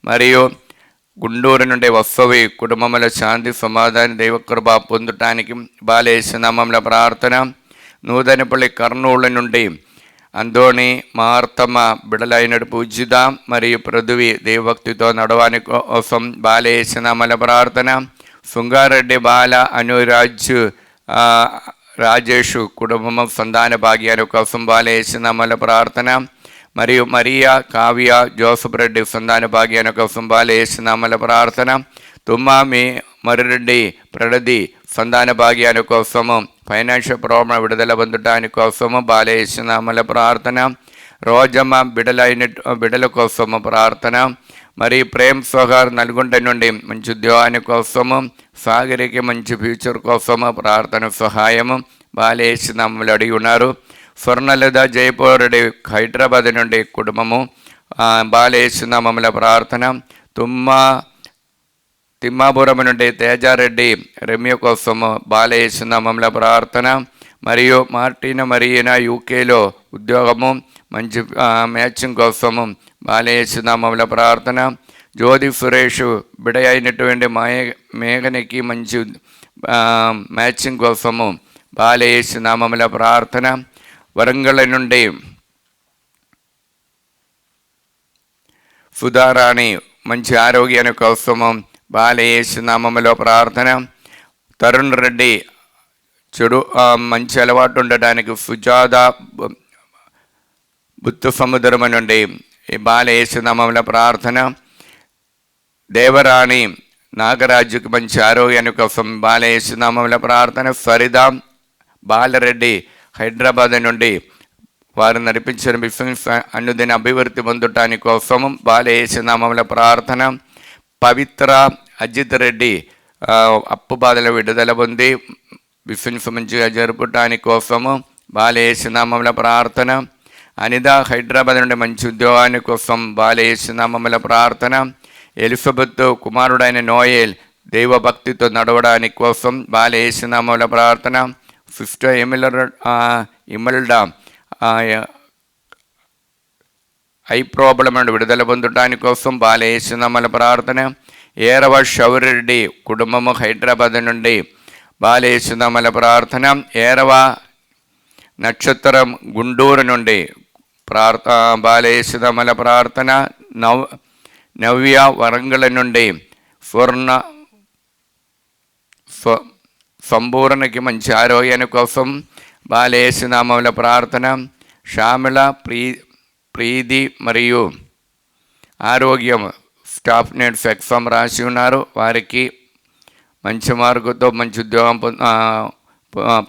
Speaker 1: మరియు గుండూరు నుండి వస్తవి కుటుంబముల శాంతి సమాధాన దైవకృప పొందటానికి బాలయేసునామముల ప్రార్థన. నూతనపల్లి కర్నూలు నుండి అందోని మార్తమ్మ బిడలైన పూజిత మరియు పృథ్వీ దేవభక్తితో నడవాని కోసం బాలయేసునామముల ప్రార్థన. సుంగారెడ్డి బాల అనురాజు రాజేషు కుటుంబం సంతాన భాగ్యాల కోసం బాలయేసునామముల ప్రార్థన. మరియు మరియా కావ్య జోసఫ్ రెడ్డి సంతాన భాగ్యాల కోసం బాలయేసునామముల ప్రార్థన. తుమ్మామి మర్రెడ్డి ప్రణది సంతాన భాగ్యాల కోసము ఫైనాన్షియల్ ప్రాబ్లం విడుదల పొందటానికి కోసము బాలయేసునామముల ప్రార్థన. రోజమ్మ బిడల కోసము ప్రార్థన. మరి ప్రేమ్ సోహార్ నల్గొండ నుండి మంచి ఉద్యోగాని కోసము, సాగరికి మంచి ఫ్యూచర్ కోసము ప్రార్థన సహాయము బాలేసినామములు అడిగి ఉన్నారు. స్వర్ణలత జైపూర్ రెడ్డి హైదరాబాద్ నుండి కుటుంబము బాలేసినామముల ప్రార్థన. తిమ్మాపురం నుండి తేజారెడ్డి రమ్య కోసము బాలేసినామముల ప్రార్థన. మరియు మార్టిన మరియన యూకేలో ఉద్యోగము మంచి మ్యాచింగ్ కోసము బాలేసినామముల ప్రార్థన. జ్యోతి సురేష్ బిడ అయినటువంటి మేఘనికి మంచి మ్యాచింగ్ కోసము బాలేసినామముల ప్రార్థన. వరంగల్ నుండి సుధారాణి మంచి ఆరోగ్యాన్ని కోసము బాలేసినామములో ప్రార్థన. తరుణ్ రెడ్డి చెడు మంచి అలవాటు ఉండడానికి సుజాత బుద్ధ సముద్రం నుండి బాలేసినామముల ప్రార్థన. దేవరాణి నాగరాజుకి మంచి ఆరోగ్యాన్ని కోసం బాలేసినామముల ప్రార్థన. ఫరిదా బాలరెడ్డి హైదరాబాద్ నుండి వారు నడిపించిన బిజినెస్ అనుదిన అభివృద్ధి పొందటానికి కోసము బాలేసినామముల ప్రార్థన. పవిత్ర అజిత్ రెడ్డి అప్పు బాధల విడుదల పొంది బిజినెస్ మంచిగా జరుపుటానికి కోసము బాలేసినామముల ప్రార్థన. అనిత హైదరాబాద్ నుండి మంచి ఉద్యోగాని కోసం బాలేసినామముల ప్రార్థన. ఎలిజబెత్ కుమారుడైన నోయల్ దైవభక్తితో నడవడానికి కోసం బాలేసినామముల ప్రార్థన. సిస్టర్ ఇమల్డా ఐ ప్రాబ్లం నుండి విడుదల పొందటానికి కోసం బాలేసినామముల ప్రార్థన. ఏరవ షౌరెడ్డి కుటుంబము హైదరాబాద్ నుండి బాలేసినామముల ప్రార్థన. ఏరవ నక్షత్రం గుంటూరు నుండి బాలేసినామముల ప్రార్థన. నవ్య వరంగల్ నుండి సంపూర్ణకి మంచి ఆరోగ్యాన్ని కోసం బాలేసినామముల ప్రార్థన. శ్యామల ప్రీతి మరియు ఆరోగ్యం స్టాఫ్ నెట్స్ ఎగ్జామ్ రాసి ఉన్నారు. వారికి మంచి మార్కుతో మంచి ఉద్యోగం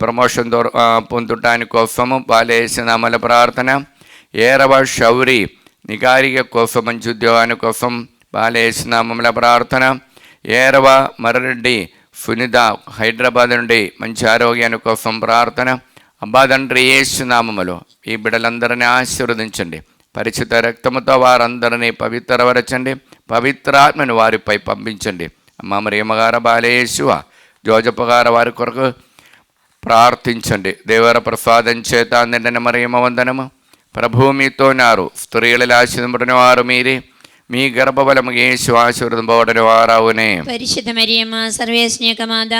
Speaker 1: ప్రమోషన్ పొందటానికి కోసము బాలేసినామముల ప్రార్థన. ఏరవ శౌరి నికారిక కోసం మంచి ఉద్యోగాని కోసం బాలేసినామముల ప్రార్థన. ఏరవ మర్రెడ్డి సునీత హైదరాబాద్ నుండి మంచి ఆరోగ్యాని కోసం ప్రార్థన. అబ్బా తండ్రి యేసు నామములో ఈ బిడ్డలందరినీ ఆశీర్వదించండి. పరిచిత రక్తముతో వారందరినీ పవిత్రపరచండి. పవిత్రాత్మను వారిపై పంపించండి. అమ్మ మరియమ్మగారు బాలేసువ జోజప్పగారు వారి కొరకు ప్రార్థించండి. దేవర ప్రసాదం చేత నిండిన మరియమ్మ వందనము. ప్రభువు మీతో నారు, స్త్రీలలో ఆశీర్వదింపబడిన వారు మీరే, మీ గర్భఫలము యేసు ఆశీర్వదింపబడిన వారవునే.
Speaker 2: పరిశుద్ధ మరియమ్మ సర్వేశ్వర మాత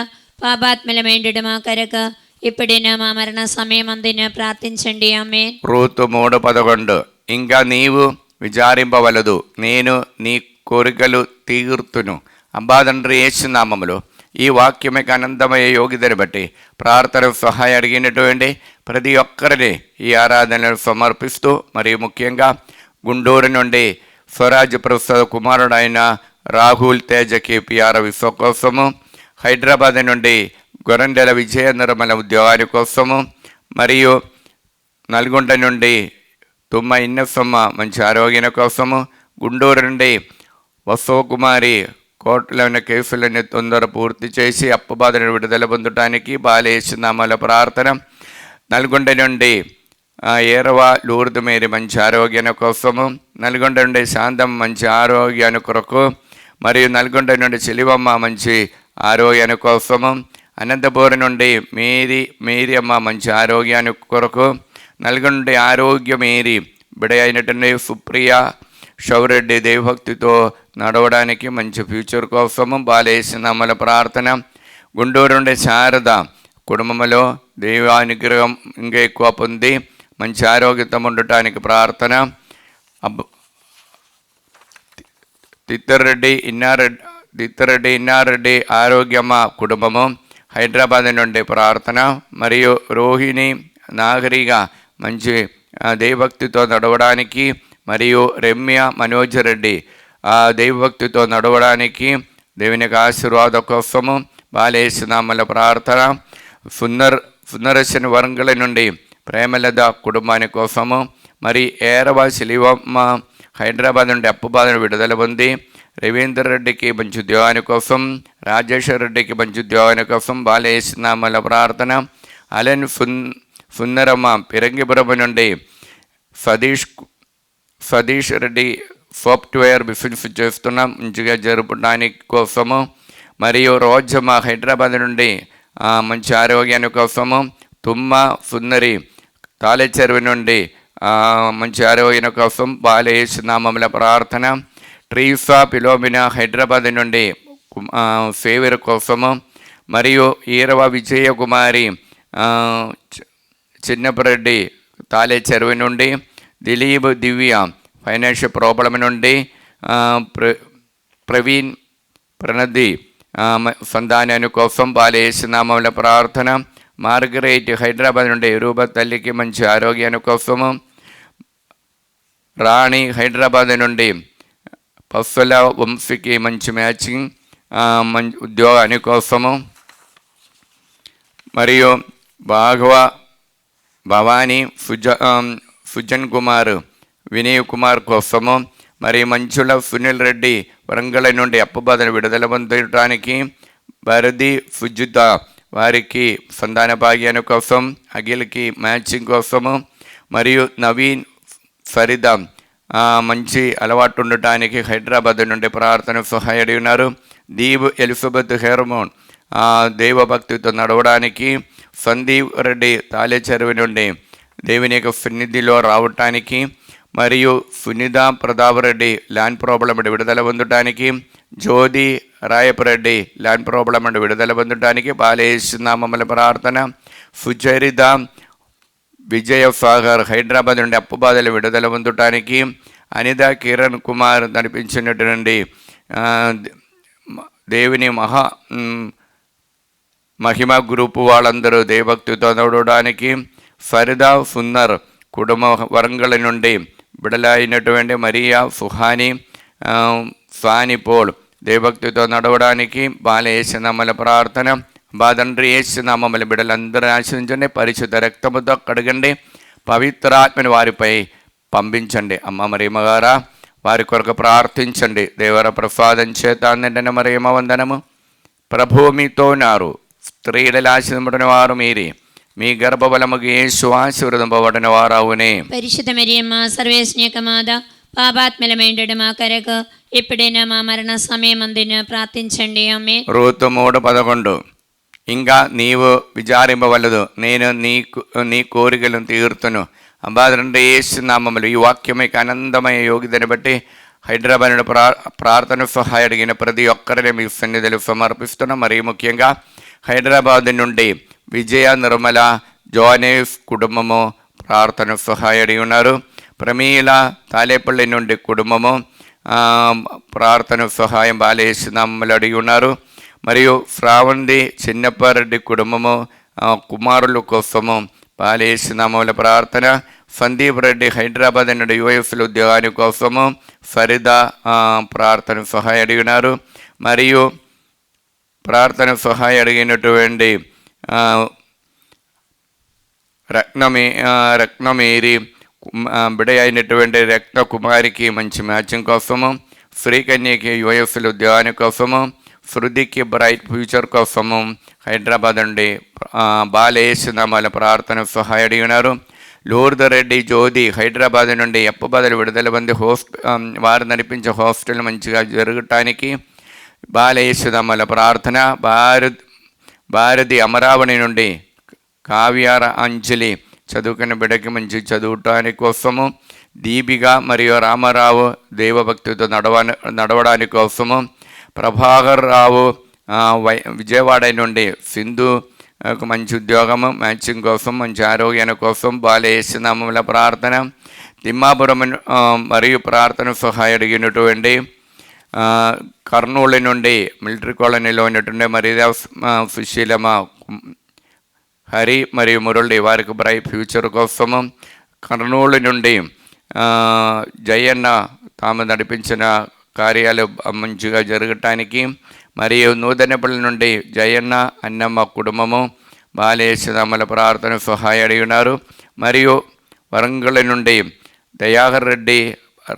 Speaker 2: పాపాత్మలమేండుట మా కొరకు ఇప్పుడైనా మా మరణ సమయం అందిన ప్రార్థించండి. ఆమేన్.
Speaker 1: రూతు 3:11 ఇంకా నీవు విచారింపవలదు, నేను నీ కోరికలు తీర్తును. అబ్బా తండ్రి యేసు నామములో ఈ వాక్యమే అనంతమయ్యే యోగ్యతని బట్టి ప్రార్థన సహాయం అడిగినటువంటి ప్రతి ఒక్కరిని ఈ ఆరాధనలు సమర్పిస్తూ, మరియు ముఖ్యంగా గుంటూరు నుండి స్వరాజ్ ప్రసాద్ కుమారుడైన రాహుల్ తేజ కేపీఆర్ విశ్వ కోసము, హైదరాబాద్ నుండి గొరండెల విజయ నిర్మల ఉద్యోగాని కోసము, మరియు నల్గొండ నుండి తుమ్మ ఇన్నసమ్మ మంచి ఆరోగ్యం కోసము, గుంటూరు నుండి వసవకుమారి కోర్టులో ఉన్న కేసులని తొందర పూర్తి చేసి అప్పుబాధను విడుదల పొందడానికి బాలేసినామముల ప్రార్థన. నల్గొండ నుండి ఏరవ లూర్దు మేరీ మంచి ఆరోగ్యాన్ని కోసము, నల్గొండ నుండి శాంతం మంచి ఆరోగ్యాన్ని కొరకు, మరియు నల్గొండ నుండి చెలివమ్మ మంచి ఆరోగ్యాన్ని కోసము, అనంతపురం నుండి మేరీ అమ్మ మంచి ఆరోగ్యాన్ని కొరకు, నల్గొండ నుండి ఆరోగ్య మేరీ బిడ అయినటువంటి సుప్రియ షౌరెడ్డి దేవభక్తితో నడవడానికి మంచి ఫ్యూచర్ కోసము బాలేసినామముల ప్రార్థన. గుంటూరు నుండి శారద కుటుంబంలో దైవానుగ్రహం ఇంకా ఎక్కువ పొంది మంచి ఆరోగ్యత ఉండటానికి ప్రార్థన. తిత్తరెడ్డి ఇన్నారెడ్డి ఆరోగ్యమ్మ కుటుంబము హైదరాబాద్ నుండి ప్రార్థన. మరియు రోహిణి నాగరిగా మంచి దైవభక్తితో నడవడానికి, మరియు రమ్య మనోజ్ రెడ్డి దైవభక్తితో నడవడానికి దేవుని ఆశీర్వాద కోసము బాలేసినామముల ప్రార్థన. సుందరశని వరంగల్ నుండి ప్రేమలత కుటుంబాని కోసము, మరి ఏరవ శిలివమ్మ హైదరాబాద్ నుండి అప్పు బాధను విడుదల పొంది రవీందర్ రెడ్డికి మంచి ఉద్యోగాని కోసం, రాజేశ్వర్ రెడ్డికి మంచి ఉద్యోగాని కోసం బాలయేసునామల ప్రార్థన. అలెన్ ఫున్నరమ్మ పిరంగిపురం నుండి సతీష్ రెడ్డి సాఫ్ట్వేర్ బిజినెస్ చేస్తున్నాం మంచిగా జరపడానికి కోసము. మరియు రోజమ్మ హైదరాబాద్ నుండి మంచి ఆరోగ్యాని కోసము. తుమ్మ సుందరి తాళెచెరువు నుండి మంచి ఆరోగ్యం కోసం బాలయేసునామముల ప్రార్థన. ట్రీసా పిలోమినా హైదరాబాద్ నుండి ఫేవర్ కోసము. మరియు ఈరవ విజయకుమారి చిన్నపరెడ్డి తాళెచెరువు నుండి. దిలీప్ దివ్య ఫైనాన్షియల్ ప్రాబ్లం నుండి. ప్రవీణ్ ప్రణది సంధానాన్ని కోసం బాలయేసునామముల ప్రార్థన. మార్గరేట్ హైదరాబాద్ నుండి రూప తల్లికి మంచి ఆరోగ్యాన్ని కోసము. రాణి హైదరాబాద్ నుండి పస్సుల వంశీకి మంచి మ్యాచింగ్ మంచి ఉద్యోగాని కోసము. మరియు భవానీ సుజన్ కుమార్ వినయ్ కుమార్ కోసము. మరియు మంచుల సునీల్ రెడ్డి వరంగల్ నుండి అప్పు బాధను విడుదల పొందడానికి. భరది సుజిత వారికి సంతాన భాగ్యాన్ని కోసం, అఖిల్కి మ్యాచింగ్ కోసము. మరియు నవీన్ ఫరీదా మంచి అలవాటు ఉండటానికి హైదరాబాద్ నుండి ప్రార్థన సహాయడి ఉన్నారు. దీప్ ఎలిజబెత్ హెర్మోన్ దైవభక్తితో నడవడానికి. సందీప్ రెడ్డి తాళెచెరువు నుండి దేవుని యొక్క సన్నిధిలో రావటానికి. మరియు సునీత ప్రతాప్ రెడ్డి ల్యాండ్ ప్రాబ్లం అంటే విడుదల పొందటానికి. జ్యోతి రాయపరెడ్డి ల్యాండ్ ప్రాబ్లం అంటే విడుదల పొందటానికి బాలయేసునామముల ప్రార్థన. సుచరిత విజయసాగర్ హైదరాబాద్ నుండి అప్పు బాధలు విడుదల పొందటానికి. అనిత కిరణ్ కుమార్ నడిపించినటువంటి దేవుని మహిమ గ్రూపు వాళ్ళందరూ దేవభక్తితో నడవడానికి. ఫరిదా సున్నర్ కుటుంబ వరంగల్ నుండి బిడలైనటువంటి మరియా సుహాని సానిపోల్ దేవభక్తితో నడవడానికి బాలయేసునామముల ప్రార్థన. బాదండ్రి యేసునామముల బిడ్డలందరూ ఆశించండి. పరిశుద్ధ రక్తముతో కడగండి. పవిత్రాత్మని వారిపై పంపించండి. అమ్మ మరియమ్మ గారా వారి కొరకు ప్రార్థించండి. దేవర ప్రసాదం చేత నిండిన మరియమ్మ వందనము. ప్రభువు మీతో ఉన్నారు. స్త్రీలలో ఆశీర్వదింపబడిన వారు మీరే. మీ గర్భఫలముకు యేసు ఆశీర్వదింపబడిన వారవునే.
Speaker 2: పరిశుద్ధ మరియమ్మ సర్వేశ్వర మాత పాపాత్మలమైండు మా కొరకు ఎప్పుడైనా మా మరణ సమయమందున ప్రార్థించండి. ఆమేన్.
Speaker 1: రూతు 3:11 ఇంకా నీవు విచారింపవలదు, నేను నీ కోరికలను తీర్తును. అబ్బాదంటే యేసునామములు ఈ వాక్యం యొక్క ఆనందమయ యోగ్యతని బట్టి హైదరాబాద్ నుండి ప్రార్థన సహాయం అడిగిన ప్రతి ఒక్కరిని మీ సన్నిధిలో సమర్పిస్తున్నాం. మరీ ముఖ్యంగా హైదరాబాద్ నుండి విజయ నిర్మల జోనేఫ్ కుటుంబము ప్రార్థన సహాయం అడిగి ఉన్నారు. ప్రమీల తాలేపల్లి నుండి కుటుంబము ప్రార్థన సహాయం బాలయేసునామములు అడిగి ఉన్నారు. మరియు శ్రావంతి చిన్నప్పారెడ్డి కుటుంబము కుమారుల కోసము బాలయేసునామముల ప్రార్థన. సందీప్ రెడ్డి హైదరాబాద్ నుండి యుఎస్లో ఉద్యోగాని కోసము ఫరీదా ప్రార్థన సహాయం అడిగినారు. మరియు ప్రార్థన సహాయం అడిగినటువంటి రత్నమేరి బిడ అయినటువంటి రత్న కుమారికి మంచి మ్యాచింగ్ కోసము. శ్రీకన్యకి యుఎస్లో ఉద్యోగాని కోసము. శృతికి బ్రైట్ ఫ్యూచర్ కోసము హైదరాబాద్ నుండి బాలయేసునామముల ప్రార్థన సహాయం అడిగినారు. లూర్దర్ రెడ్డి జ్యోతి హైదరాబాద్ నుండి అప్పు బదులు విడుదల పొంది వారు నడిపించే హాస్టల్ మంచిగా జరగటానికి బాలయేసునామముల ప్రార్థన. భారతి అమరావతి నుండి కావ్యార అంజలి చదువుకున్న బిడ్డకి మంచి చదువుటానికి కోసము. దీపిక మరియు రామారావు దేవభక్తితో నడవడానికి కోసము. ప్రభాకర్ రావు విజయవాడ నుండి సింధు మంచి ఉద్యోగము మ్యాచింగ్ కోసం మంచి ఆరోగ్యాన్ని కోసం బాలయేసునామముల ప్రార్థన. తిమ్మాపురం మరియు ప్రార్థన సహాయం అడిగినటువంటి కర్నూలు నుండి మిలిటరీ కాలనీలో ఉన్నటువంటి మరియు సుశీలమ హరి మరియు మురళి వారికి బ్రైట్ ఫ్యూచర్ కోసము. కర్నూలు నుండి జయన్న తాము నడిపించిన కార్యాలు మంచిగా జరగటానికి. మరియు నూతనపల్లి నుండి జయన్న అన్నమ్మ కుటుంబము బాలయేసునామముల ప్రార్థన సహాయం అడిగినారు. మరియు వరంగల్ నుండి దయాకర్ రెడ్డి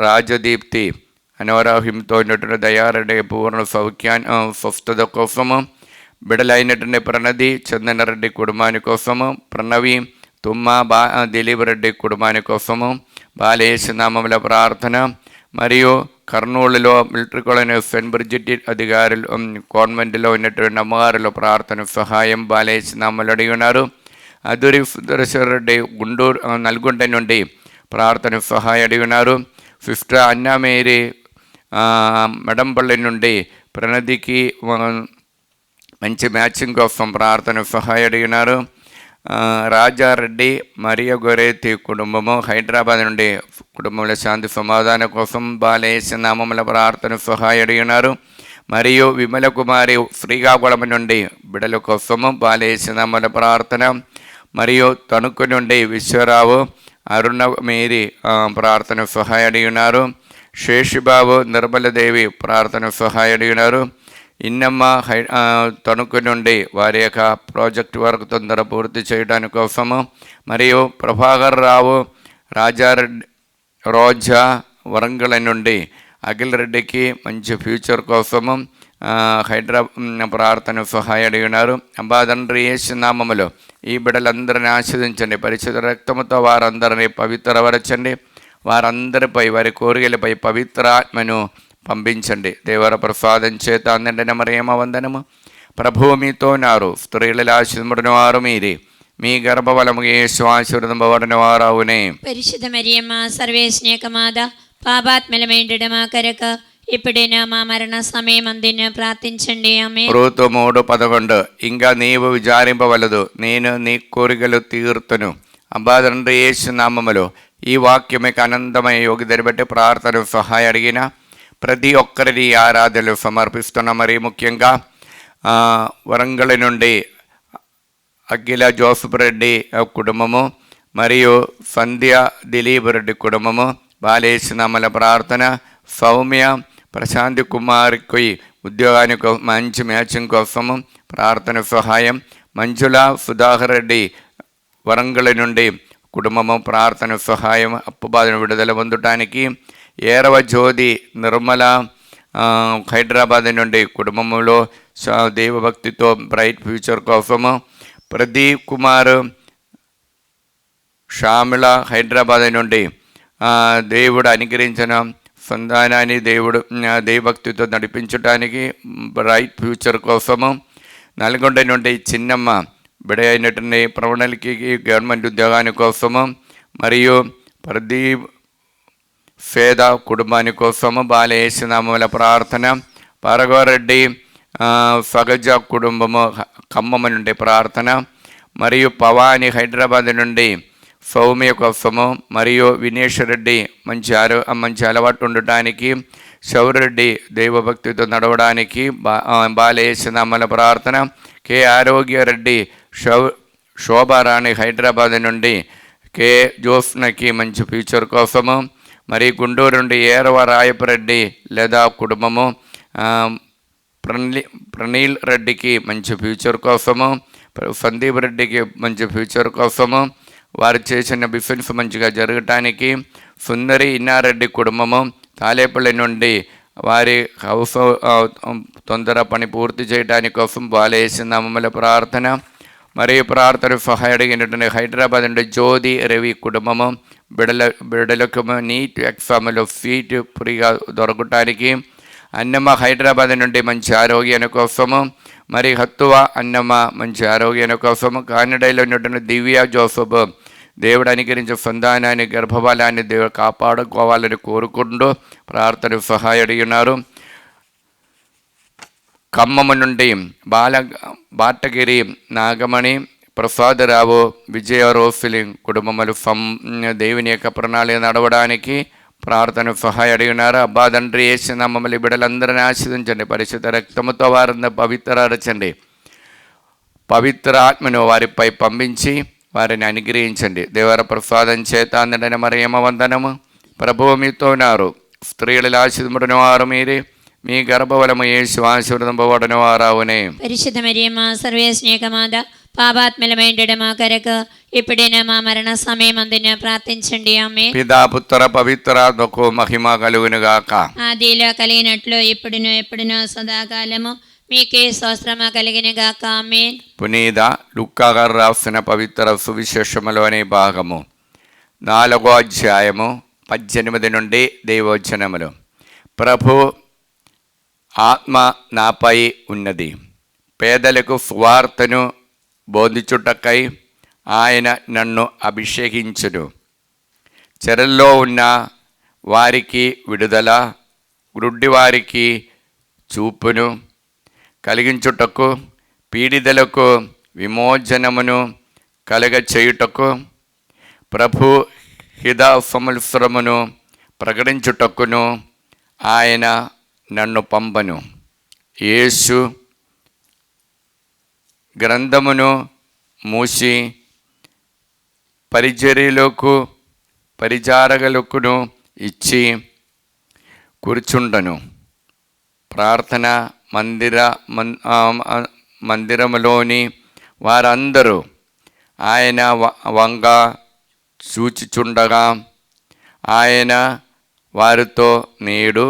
Speaker 1: రాజదీప్తి అనవరాహింతో ఉన్నటువంటి దయారెడ్డి పూర్ణ స్వస్థత కోసము, బిడలైనటువంటి ప్రణది చందనరెడ్డి కుటుంబాని కోసము, ప్రణవి తుమ్మ దిలీప్ రెడ్డి కుటుంబాని కోసము, బాలేసు నామముల ప్రార్థన. మరియు కర్నూలులో మిలిటరీ కాలనీ సెయింట్ బ్రిజిట్ అధికారులు కాన్వెంట్లో ఉన్నటువంటి అమ్మగారుల ప్రార్థన సహాయం బాలేసు నామములు అడిగి ఉన్నారు. అదూరి సుదర్శరెడ్డి గుంటూరు నల్గొండ నుండి ప్రార్థన సహాయం అడిగి ఉన్నారు. సిస్టర్ అన్నామేరి మడంపల్లి నుండి ప్రణదికి మంచి మ్యాచింగ్ కోసం ప్రార్థన సహాయం అడిగినారు. రాజారెడ్డి మరియ గొరేతి కుటుంబము హైదరాబాద్ నుండి కుటుంబంలో శాంతి సమాధాన కోసం బాలేసు నామముల ప్రార్థన సహాయం అడిగినారు. మరియు విమల కుమారి శ్రీకాకుళం నుండి బిడల కోసము బాలేసు నామముల ప్రార్థన. మరియు తణుకు నుండి విశ్వరావు అరుణ మేరీ ప్రార్థన సహాయం అడిగినారు. శేషుబాబు నిర్మలదేవి ప్రార్థన సహాయం అడిగినారు. ఇన్నమ్మ తణుకు నుండి వారి యొక్క ప్రాజెక్టు వర్క్ తొందర పూర్తి చేయడానికి కోసము. మరియు ప్రభాకర్ రావు రాజారెడ్డి రోజా వరంగల్ నుండి అఖిల్ రెడ్డికి మంచి ఫ్యూచర్ కోసము హైదరాబాద్ ప్రార్థన సహాయం అడిగినారు. అంబాదండ్రి యేసు నామములో ఈ బిడ్డలందరినీ ఆశీర్వదించండి. పరిశుద్ధ రక్తముతో వారందరినీ పవిత్రపరచండి. వారందరిపై వారి కోరికలపై పవిత్రాత్మను పంపించండి. దేవర ప్రసాదం చేత అందరిన మరియమ్మ వందనము. ప్రభువు మీతో ఉన్నారు. స్త్రీలలో ఆశీర్వదింపబడిన వారు మీరే. మీ గర్భఫలము యేసు ఆశీర్వదింపబడిన వారవునే.
Speaker 2: పరిశుద్ధ మరియమ్మ సర్వేశ్నేక మాత పాపాత్మలమేంటి మా కరక ఇప్పుడైనా మా మరణ సమయం అందిన ప్రార్థించండి. ఆమె
Speaker 1: రూతు 3:11 ఇంకా నీవు విచారింపవలదు, నేను నీ కోరికలు తీర్తును. అబ్బాదండ్రి యేసు నామములో ఈ వాక్యమిక అనంతమైన యోగిదని బట్టి ప్రార్థన సహాయం అడిగిన ప్రతి ఒక్కరిని ఆరాధనలు సమర్పిస్తున్న. మరి ముఖ్యంగా వరంగల్ నుండి అఖిల జోసఫ్ రెడ్డి కుటుంబము, మరియు సంధ్య దిలీప్ రెడ్డి కుటుంబము బాలేసు నామల ప్రార్థన. సౌమ్య ప్రశాంతి కుమార్కి ఉద్యోగానికి మంచి మ్యాచింగ్ కోసము ప్రార్థన సహాయం. మంజుల సుధాకర్ రెడ్డి వరంగల్ నుండి కుటుంబము ప్రార్థన సహాయం. అప్పు బాధను విడుదల పొందటానికి. ఏరవ జ్యోతి నిర్మల హైదరాబాద్ నుండి కుటుంబంలో దేవభక్తితో బ్రైట్ ఫ్యూచర్ కోసము. ప్రదీప్ కుమార్ షామిల హైదరాబాద్ నుండి దేవుడు అనుగ్రహించిన సంతానాన్ని దేవుడు దేవభక్తితో నడిపించడానికి బ్రైట్ ఫ్యూచర్ కోసము. నల్గొండ నుండి చిన్నమ్మ బిడ అయినటువంటి ప్రవణలకి గవర్నమెంట్ ఉద్యోగాని కోసము. మరియు ప్రదీప్ పేద కుటుంబాని కోసము బాలేసు నామముల ప్రార్థన. పారగోరెడ్డి సగజ కుటుంబము ఖమ్మం నుండి ప్రార్థన. మరియు పవాని హైదరాబాద్ నుండి సౌమ్య కోసము. మరియు వినేష్ రెడ్డి మంచి అలవాటు ఉండటానికి. శౌరెడ్డి దైవభక్తితో నడవడానికి బాలేసు నామముల ప్రార్థన. కె ఆరోగ్యరెడ్డి శోభారాణి హైదరాబాద్ నుండి కె జోస్నకి మంచి ఫ్యూచర్ కోసము. మరి గుంటూరు నుండి ఏరవ రాయపరెడ్డి లేదా కుటుంబము ప్రణీల్ రెడ్డికి మంచి ఫ్యూచర్ కోసము. సందీప్ రెడ్డికి మంచి ఫ్యూచర్ కోసము. వారు చేసిన బిజినెస్ మంచిగా జరగటానికి. సుందరి ఇన్నారెడ్డి కుటుంబము తాలేపల్లి నుండి వారి హౌస్ తొందర పని పూర్తి చేయడానికి కోసం బాలేసు నామముల ప్రార్థన. మరియు ప్రార్థన సహాయం అడిగినటువంటి హైదరాబాద్ నుండి జ్యోతి రవి కుటుంబము బిడలకు నీట్ ఎగ్జామ్లో సీట్ ఫ్రీగా దొరకటానికి. అన్నమ్మ హైదరాబాద్ నుండి మంచి ఆరోగ్యాల కోసము. మరి హత్తువ అన్నమ్మ మంచి ఆరోగ్యాల కోసము. కానడలో ఉన్నటువంటి దివ్య జోసఫ్ దేవుడు అనుగ్రహించే సంతానాన్ని గర్భఫలాన్ని దేవుడు కాపాడుకోవాలని కోరుకుంటూ ప్రార్థన సహాయం అడిగినారు. ఖమ్మం నుండి బాటగిరి నాగమణి ప్రసాదరావు విజయ రోసిలి కుటుంబములు దేవుని యొక్క ప్రణాళిక నడవడానికి ప్రార్థన సహాయం అడిగినారు. అబ్బా తండ్రి యేసు నామములో బిడ్డలందరినీ ఆశీర్వదించండి. పరిశుద్ధ రక్తముతో వారిని పవిత్రపరచండి. పవిత్ర ఆత్మను వారిపై పంపించి వారిని అనుగ్రహించండి. దేవర ప్రసాదం చేత అందడైన మరియమ్మ వందనము. ప్రభువు మీతో ఉన్నారు. స్త్రీలలో ఆశీర్వదింపబడిన వారు మీరే. మీ గర్భఫలము యేసు ఆశీర్వదింపబడిన వారవునే.
Speaker 2: పరిశుద్ధ మరియమ్మ సర్వేశ్నేక మాత పాపాత్మలమైండడు మా కొరకు ఇప్పుడైనా మా మరణ సమయమందున ప్రార్థించండి. ఆమె
Speaker 1: పితా పుత్ర పవిత్రాత్మకు మహిమ కలుగునుగాక.
Speaker 2: ఆదిలో కలిగినట్లు ఇప్పుడును ఎప్పుడునో సదాకాలము మీకే స్తోత్రము కలిగిన గాక. ఆమేన్.
Speaker 1: పునీత లుక్కా గారు రాసిన పవిత్ర సువిశేషములోని భాగము 4వ అధ్యాయము 18 నుండి దైవవచనములు. ప్రభు ఆత్మ నాపై ఉన్నది, పేదలకు సువార్తను బోధించుటకై ఆయన నన్ను అభిషేకించును, చెరల్లో ఉన్న వారికి విడుదల, గ్రుడ్డి వారికి చూపును కలిగించుటకు, పీడితులకు విమోచనమును కలగచేయుటకు, ప్రభు హిత సంవత్సరమును ప్రకటించుటకును ఆయన నన్ను పంపను. యేసు గ్రంథమును మూసి పరిచారకులను ఇచ్చి కూర్చుండను. ప్రార్థన మందిరములోని వారందరూ ఆయన వంగ చూచుచుండగా ఆయన వారితో, నేడు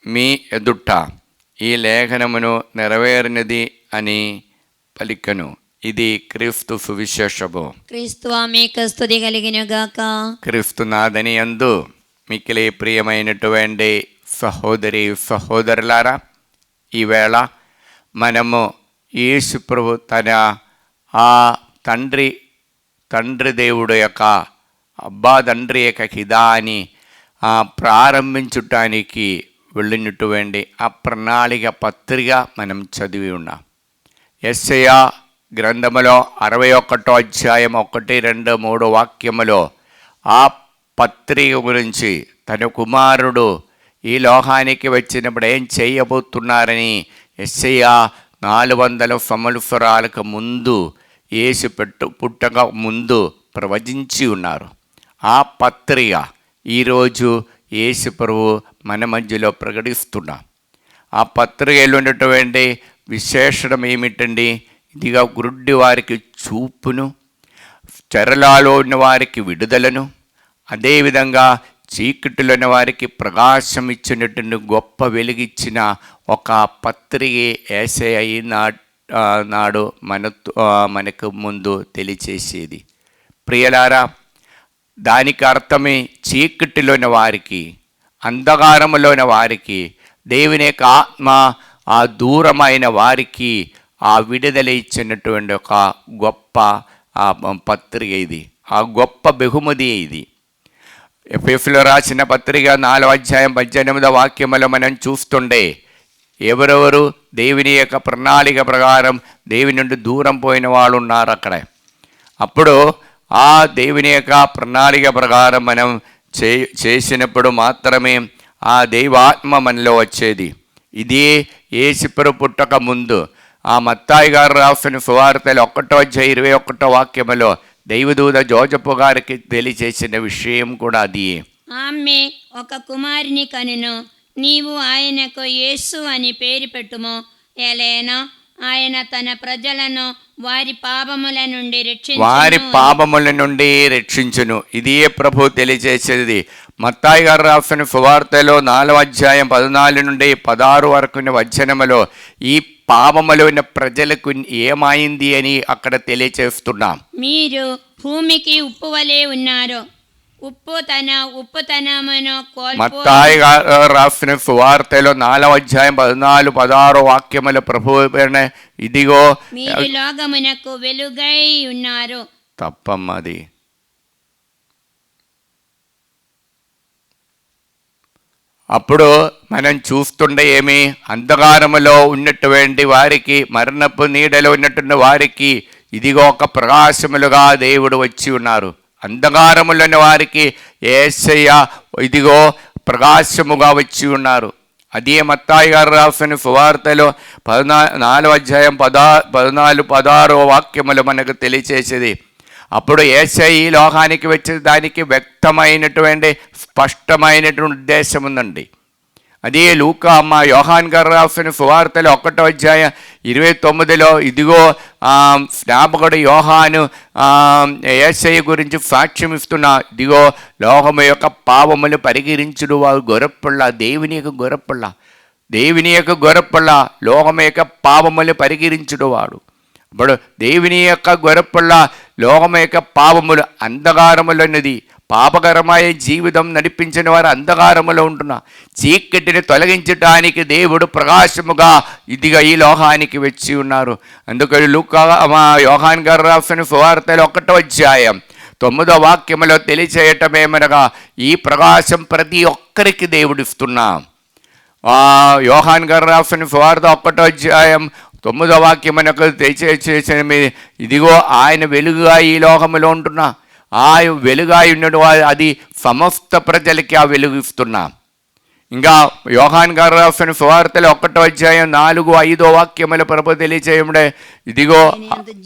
Speaker 1: మీ ఎదుట ఈ లేఖనమును నెరవేరినది అని పలికను. ఇది క్రీస్తు సువిశేషము.
Speaker 2: క్రీస్తు మీకు స్తుతి కలుగును గాక.
Speaker 1: క్రీస్తు నాథని యందు మిక్కిలి ప్రియమైనటువంటి సహోదరి సహోదరులారా, ఈవేళ మనము యేసు ప్రభు తన ఆ తండ్రి దేవుడు యొక్క అబ్బా తండ్రి యొక్క హితాన్ని ప్రారంభించటానికి వెళ్ళినటువంటి ఆ ప్రణాళిక పత్రిక మనం చదివి ఉన్నాం. యెషయా గ్రంథములో 61వ అధ్యాయం 1, 2, 3 వాక్యములో ఆ పత్రిక గురించి తన కుమారుడు ఈ లోకానికి వచ్చినప్పుడు ఏం చేయబోతున్నారని యెషయా 400 సంవత్సరాలకు ముందు యేసు పుట్టక ముందు ప్రవచించి ఉన్నారు. ఆ పత్రిక ఈరోజు యేసు ప్రభు మన మధ్యలో ప్రకటిస్తున్నాం. ఆ పత్రికలో ఉన్నటువంటి విశేషణం ఏమిటండి? ఇదిగా గురుడ్డి వారికి చూపును, చెరలాలో ఉన్న వారికి విడుదలను, అదేవిధంగా చీకటిలో ఉన్న వారికి ప్రకాశం ఇచ్చినటువంటి గొప్ప వెలుగిచ్చిన ఒక పత్రిక యేసయ్య నాడు మనకు ముందు తెలియచేసేది. ప్రియలారా, దానికి అర్థమే చీకటిలోని వారికి, అంధకారములోని వారికి దేవుని యొక్క ఆత్మ ఆ దూరమైన వారికి ఆ విడుదల ఇచ్చినటువంటి ఒక గొప్ప పత్రిక ఇది, ఆ గొప్ప బహుమతి ఇది. ఎఫెసీయులకు రాసిన పత్రిక 4వ అధ్యాయం 18వ వాక్యములో మనం చూస్తుండే ఎవరెవరు దేవుని యొక్క ప్రణాళిక ప్రకారం దేవుని నుండి దూరం పోయిన వాళ్ళు ఉన్నారు అక్కడ. అప్పుడు ఆ దేవుని యొక్క ప్రణాళిక ప్రకారం మనం చేసినప్పుడు మాత్రమే ఆ దైవాత్మ మనలో వచ్చేది. ఇది యేసు పుట్టక ముందు ఆ మత్తాయి గారు రాసిన సువార్తలో 1వ అధ్యాయం 21వ వాక్యములో దైవదూత జోజపు గారికి తెలియచేసిన విషయం కూడా అది.
Speaker 2: ఆమె ఒక కుమారుని కనును, నీవు ఆయనకు యేసు అని పేరు పెట్టుము, ఏలైనా ఆయన తన ప్రజలను వారి పాపముల నుండి రక్షించును. ఇదే ప్రభు తెలియజేసేది. మత్తాయి గారు రాసిన సువార్తలో 4వ అధ్యాయం 14 నుండి 16 వరకు వచనములో ఈ పాపములో ఉన్న ప్రజలకు ఏమైంది అని అక్కడ తెలియచేస్తున్నాం. మీరు భూమికి ఉప్పు వలె ఉన్నారు, ఉప్పుతనమును
Speaker 1: మత్తాయి గారు రాసిన సువార్తలో 4వ అధ్యాయం 14, 16 వాక్యముల ప్రభు ఇదిగో
Speaker 2: మీరు లోకమునకు వెలుగై ఉన్నారు.
Speaker 1: తప్పమ్మది. అప్పుడు మనం చూస్తుండే ఏమి, అంధకారములో ఉన్నటువంటి వారికి, మరణపు నీడలో ఉన్నటువంటి వారికి ఇదిగో ఒక ప్రకాశములుగా దేవుడు వచ్చి ఉన్నారు. అంధకారములోని వారికి యేసయ్య ఇదిగో ప్రకాశముగా వచ్చి ఉన్నారు. అదే మత్తాయి గారు రాసిన సువార్తలో 4వ అధ్యాయం 14, 16 వాక్యములు మనకు తెలియచేసేది. అప్పుడు యేసయ్య ఈ లోకానికి వచ్చే దానికి వ్యక్తమైనటువంటి స్పష్టమైనటువంటి ఉద్దేశం ఉందండి. అదే లూకా యోహాన్ గారు రాసిన సువార్తలో 1వ అధ్యాయం 29లో ఇదిగో స్నాపకుడు యోహాను యేసయ్య గురించి సాక్ష్యం ఇస్తున్నా, ఇదిగో లోకము యొక్క పాపములు పరిహరించుడు వారు గొర్రెపిల్ల, దేవుని యొక్క గొర్రెపిల్ల, దేవుని యొక్క గొర్రెపిల్ల, లోకము యొక్క పాపములు పరిహరించుడు వాడు. ఇప్పుడు దేవుని యొక్క గొర్రెపిల్ల, లోకము యొక్క పాపములు అంధకారములన్నది పాపకరమైన జీవితం నడిపించిన వారు అంధకారములో ఉంటున్న చీకటిని తొలగించడానికి దేవుడు ప్రకాశముగా ఇదిగా ఈ లోకానికి వచ్చి ఉన్నారు. అందుకని లూకా యోహాన్ గారు రాసిన సువార్తలో 1వ అధ్యాయం 9వ వాక్యములో తెలియచేయటమేమనగా ఈ ప్రకాశం ప్రతి ఒక్కరికి దేవుడు ఇస్తున్నా. యోహాన్ గారు రాసిన సువార్త 1వ అధ్యాయం 9వ వాక్యమునకు తెలియచేసిన ఇదిగో ఆయన వెలుగుగా ఈ లోకములో ఉంటున్నా, ఆ వెలుగా ఉండడం అది సమస్త ప్రజలకి ఆ వెలుగు ఇస్తున్నా. ఇంకా యోహాన్ గారు రాసిన సువార్తలో 1వ అధ్యాయం 4, 5 వాక్యముల ప్రభు తెలియచేయముడే, ఇదిగో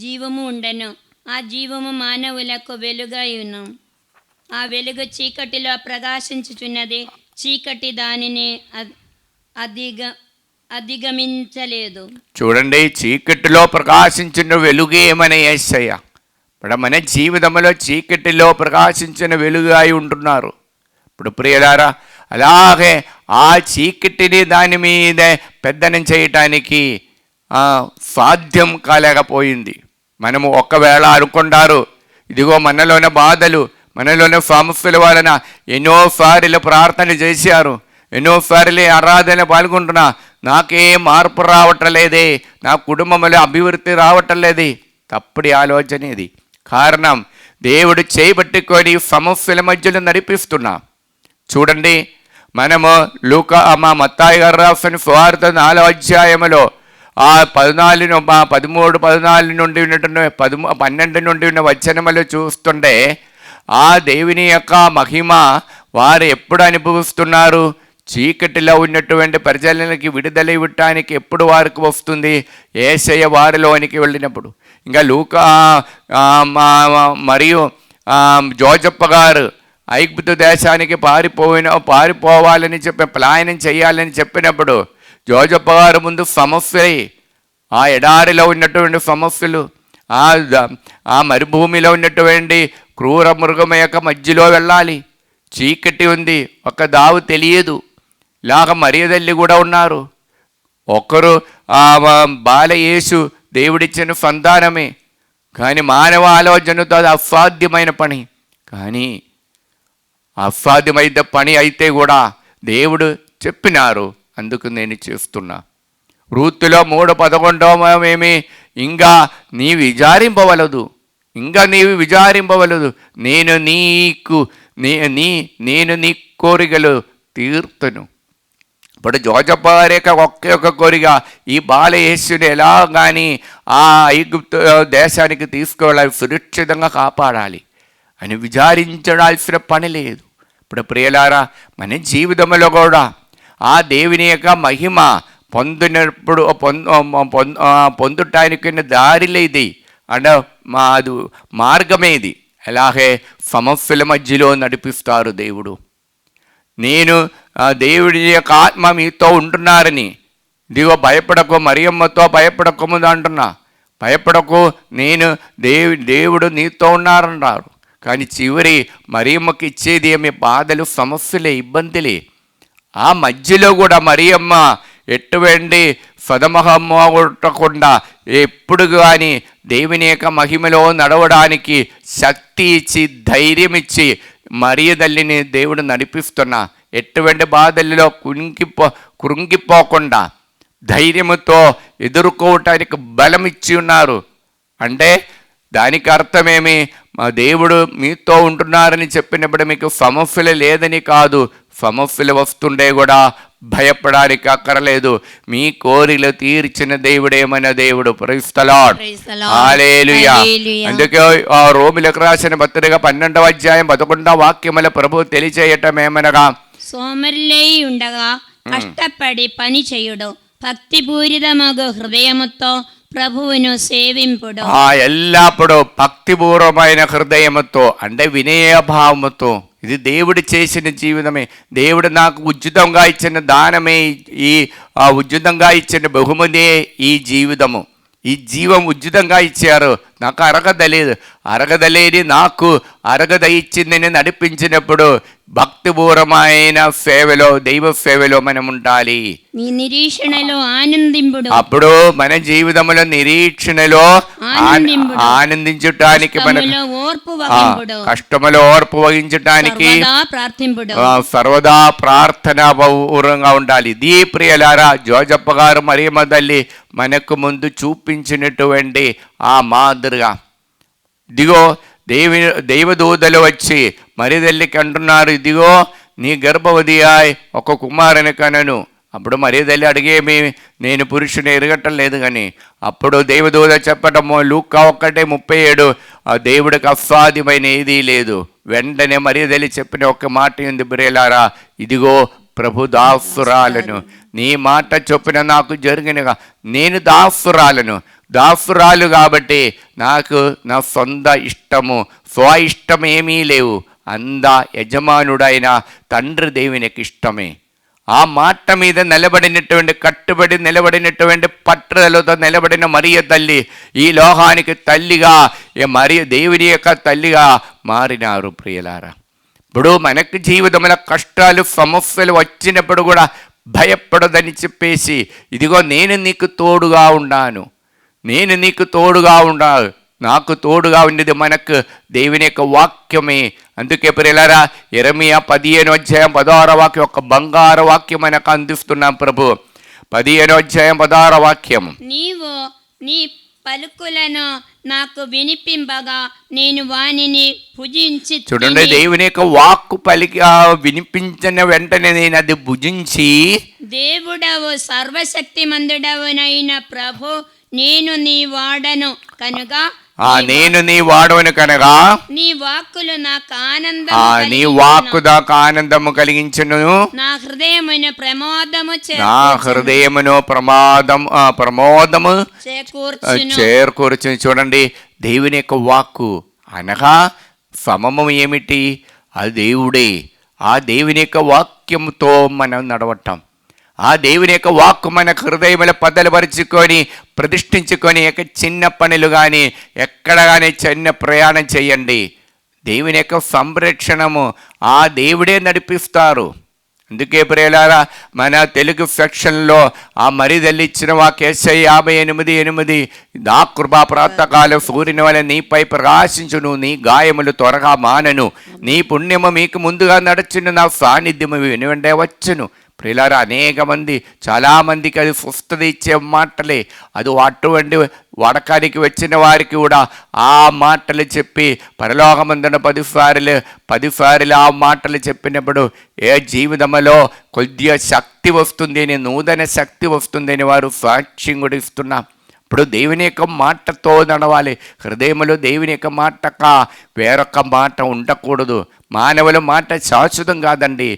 Speaker 2: జీవము ఉండను, ఆ జీవము మానవులకు వెలుగాయును, ఆ వెలుగు చీకటిలో ప్రకాశించుచున్నది, చీకటి దానిని అధిగమించలేదు. చూడండి, చీకటిలో ప్రకాశించిన వెలుగేమని యేసయ్య. ఇప్పుడు మన జీవితంలో చీకటిలో ప్రకాశించిన వెలుగు అయి ఉంటున్నారు. ఇప్పుడు ప్రియులారా, అలాగే ఆ చీకటిని దాని మీద పెద్దనం చేయటానికి సాధ్యం కాలేకపోయింది. మనము ఒకవేళ అనుకుంటారు, ఇదిగో మనలోని బాధలు, మనలోని సమస్యల వలన ఎన్నోసార్లు ప్రార్థన చేశారు, ఎన్నోసార్లు ఆరాధన పాల్గొంటున్నా, నాకే మార్పు రావటం లేదే, నా కుటుంబంలో అభివృద్ధి రావటం లేదే. తప్పుడు ఆలోచన ఇది. కారణం, దేవుడు చేయబట్టుకొని సమస్యల మధ్యలో నడిపిస్తున్నా. చూడండి, మనము లూకా మత్తాయి గారు రాసిన సువార్త 4వ అధ్యాయములో 13 నుండి 12 నుండి ఉన్న వచనములు చూస్తుంటే ఆ దేవుని యొక్క మహిమ వారు ఎప్పుడు అనుభవిస్తున్నారు? చీకటిలో ఉన్నటువంటి ప్రజలకి విడుదల ఇవ్వటానికి ఎప్పుడు వారికి వస్తుంది? యేసయ్య వారిలోనికి వెళ్ళినప్పుడు. ఇంకా లూకా మరియు జోజప్ప గారు ఐగుప్తు దేశానికి పారిపోవాలని చెప్పి ప్లానం చేయాలని చెప్పినప్పుడు జోజప్ప గారు ముందు సమస్యలు, ఆ ఎడారిలో ఉన్నటువంటి సమస్యలు, ఆ మరుభూమిలో ఉన్నటువంటి క్రూర మృగం యొక్క మధ్యలో వెళ్ళాలి, చీకటి ఉంది, ఒక దావు తెలియదు, ఇలాగ మరియదల్లి కూడా ఉన్నారు. ఒకరు బాలయేసు దేవుడిచ్చిన సంతానమే, కానీ మానవ ఆలోచనతో అది అసాధ్యమైన పని. కానీ అసాధ్యమైన పని అయితే కూడా దేవుడు చెప్పినారు, అందుకు నేను చేస్తున్నా. వృత్తిలో 3:11 ఇంకా నీవు విచారింపవలదు, నేను నీ కోరికలు తీర్తును. ఇప్పుడు జోజప్ప వారి ఒక్క కోరిక, ఈ బాలయేసుని ఎలా కానీ ఆ ఐగుప్తు దేశానికి తీసుకువెళ్ళాలి, సురక్షితంగా కాపాడాలి అని విచారించాల్సిన పని లేదు. ఇప్పుడు ప్రియులారా, మన జీవితంలో కూడా ఆ దేవుని యొక్క మహిమ పొందటానికి దారిలేది అంటే అది మార్గమేది. అలాగే సమస్యల మధ్యలో నడిపిస్తారు దేవుడు. నేను దేవుడి యొక్క ఆత్మ మీతో ఉంటున్నారని, ఇదిగో భయపడకు, మరియమ్మతో భయపడకముందు అంటున్నా, భయపడకు, నేను దేవుడు నీతో ఉన్నారన్నారు. కానీ చివరి మరియమ్మకి ఇచ్చేది ఏమి? బాధలు, సమస్యలే, ఇబ్బందులే. ఆ మధ్యలో కూడా మరియమ్మ ఎటువంటి సదమహమ్మకుండా ఎప్పుడు కానీ దేవుని యొక్క మహిమలో నడవడానికి శక్తి ఇచ్చి, ధైర్యం ఇచ్చి మరియదల్లిని దేవుడు నడిపిస్తున్నా. ఎటువంటి బాధల్లో కృంగిపోకుండా ధైర్యముతో ఎదుర్కోవటానికి బలం ఇచ్చి ఉన్నారు. అంటే దానికి అర్థమేమి? మా దేవుడు మీతో ఉంటున్నారని చెప్పినప్పుడు మీకు సమస్యలు లేదని కాదు, సమస్యలు వస్తుండే కూడా భయపడానికి అక్కర్లేదు. మీ కోరికలు తీర్చిన దేవుడేమైన దేవుడు. ప్రైజ్ ది లార్డ్, హల్లెలూయా. అందుకే రోమిలకు రాసిన పత్రిక 12వ అధ్యాయం 11వ వాక్యముల ప్రభు తెలియచేయటమేమనగా, సోమరులై ఉండగా కష్టపడి పని చేయుడు, భక్తిపూరితమగు హృదయముతో ప్రభువును సేవింపుడు. ఎల్లప్పుడూ భక్తిపూర్వమైన హృదయముతో అంటే వినయభావముతో
Speaker 1: ఇది దేవుడు చేసిన జీవితమే. దేవుడు నాకు ఉచితంగా ఇచ్చిన దానమే, ఈ ఉచితంగా ఇచ్చిన బహుమతే ఈ జీవితము. ఈ జీవం ఉచితంగా ఇచ్చారు. నాకు అర్హత లేదు. అర్హత లేని నాకు అర్హత ఇచ్చిందని నడిపించినప్పుడు భక్తిపూర్వమైన సేవలో, దైవ సేవలో మనం ఉండాలి.
Speaker 2: నీ నిరీక్షణలో ఆనందింపుడు.
Speaker 1: అప్పుడు మన జీవితంలో నిరీక్షణలో ఆనందించటానికి, మన
Speaker 2: ఓర్పు వహింపుడు.
Speaker 1: కష్టములో ఓర్పు వహించటానికి
Speaker 2: ప్రార్థింపుడు.
Speaker 1: సర్వదా ప్రార్థనా పూర్వంగా ఉండాలి. ఇది ప్రియలారా జోజప్ప గారు మరియమ్మ తల్లి మనకు ముందు చూపించినటువంటి ఆ మాదిరిగా. ఇదిగో దైవదూతలు వచ్చి మరి తల్లికి అంటున్నారు, ఇదిగో నీ గర్భవతి అయి ఒక కుమారుని కనను. అప్పుడు మరి తల్లి అడిగేమి, నేను పురుషుని ఎరగటం లేదు. కానీ అప్పుడు దైవదూత చెప్పటము లూకా 1:37, ఆ దేవుడికి అసాధ్యమైన ఏదీ లేదు. వెంటనే మరి తల్లి చెప్పిన ఒక మాట ఉంది ప్రియలారా, ఇదిగో ప్రభు దాసురాలను, నీ మాట చొప్పున నాకు జరిగినగా నేను దాసురాలు కాబట్టి నాకు నా సొంత ఇష్టము స్వ ఇష్టం ఏమీ లేవు. యజమానుడైన తండ్రి దేవునికి ఇష్టమే. ఆ మాట మీద కట్టుబడి నిలబడినటువంటి పట్టుదలతో నిలబడిన మరియ తల్లి ఈ లోకానికి తల్లిగా, దేవుని యొక్క తల్లిగా మారినారు ప్రియలారా. ఇప్పుడు మనకు జీవితంలో కష్టాలు సమస్యలు వచ్చినప్పుడు కూడా భయపడదని చెప్పేసి, ఇదిగో నేను నీకు తోడుగా ఉన్నాను, నాకు తోడుగా ఉండేది మనకు దేవుని యొక్క వాక్యమే. అందుకే ప్రియులారా యెరెమీయా 15:16 ఒక బంగారు వాక్యం మనకు అందిస్తున్నాం ప్రభు. 15:16
Speaker 2: నీవు నీ పలుకులను నాకు వినిపింపగా నేను వానిని భుజించి.
Speaker 1: చూడండి, దేవుని యొక్క వాక్కు పలికి వినిపించిన వెంటనే నేను అది భుజించి.
Speaker 2: దేవుడవు సర్వశక్తిమంతుడవునైన ప్రభు, నేను నీ వాడను కనుక నీ వాక్కులు నాకు ఆనందము
Speaker 1: కలిగించును.
Speaker 2: నా హృదయమును
Speaker 1: ప్రమోదము చేకూర్చును. చూడండి, దేవుని యొక్క వాక్కు అనగా సమము ఏమిటి? ఆ దేవుడే. ఆ దేవుని యొక్క వాక్యంతో మనం నడవటం, ఆ దేవుని యొక్క వాక్కు మన హృదయముల పదలుపరుచుకొని ప్రతిష్ఠించుకొని చిన్న పనులు కానీ ఎక్కడ కానీ చిన్న ప్రయాణం చేయండి. దేవుని యొక్క సంరక్షణము ఆ దేవుడే నడిపిస్తారు. అందుకే ప్రియులారా మన తెలుగు సెక్షన్లో ఆ మరి తల్లి ఇచ్చిన వాక్యం యెషయా 58:8, నా కృపా ప్రాతకాలం సూర్యుని వలె నీపై ప్రకాశించును, నీ గాయములు త్వరగా మానను, నీ పుణ్యము మీకు ముందుగా నడుచును, నా సాన్నిధ్యము వెనువెంటే వచ్చును. ప్రియులారా అనేక మంది, చాలామందికి అది స్వస్థత ఇచ్చే మాటలే. అది అటువంటి వడకానికి వచ్చిన వారికి కూడా ఆ మాటలు చెప్పి పరలోకమందున 10 సార్లు ఆ మాటలు చెప్పినప్పుడు జీవితంలో కొద్దిగా శక్తి వస్తుందని, నూతన శక్తి వస్తుందని వారు సాక్ష్యం కూడా ఇస్తున్నాం. ఇప్పుడు దేవుని యొక్క మాటతో నడవాలి. హృదయంలో దేవుని యొక్క మాటక వేరొక మాట ఉండకూడదు. మానవుల మాట శాశ్వతం కాదండి.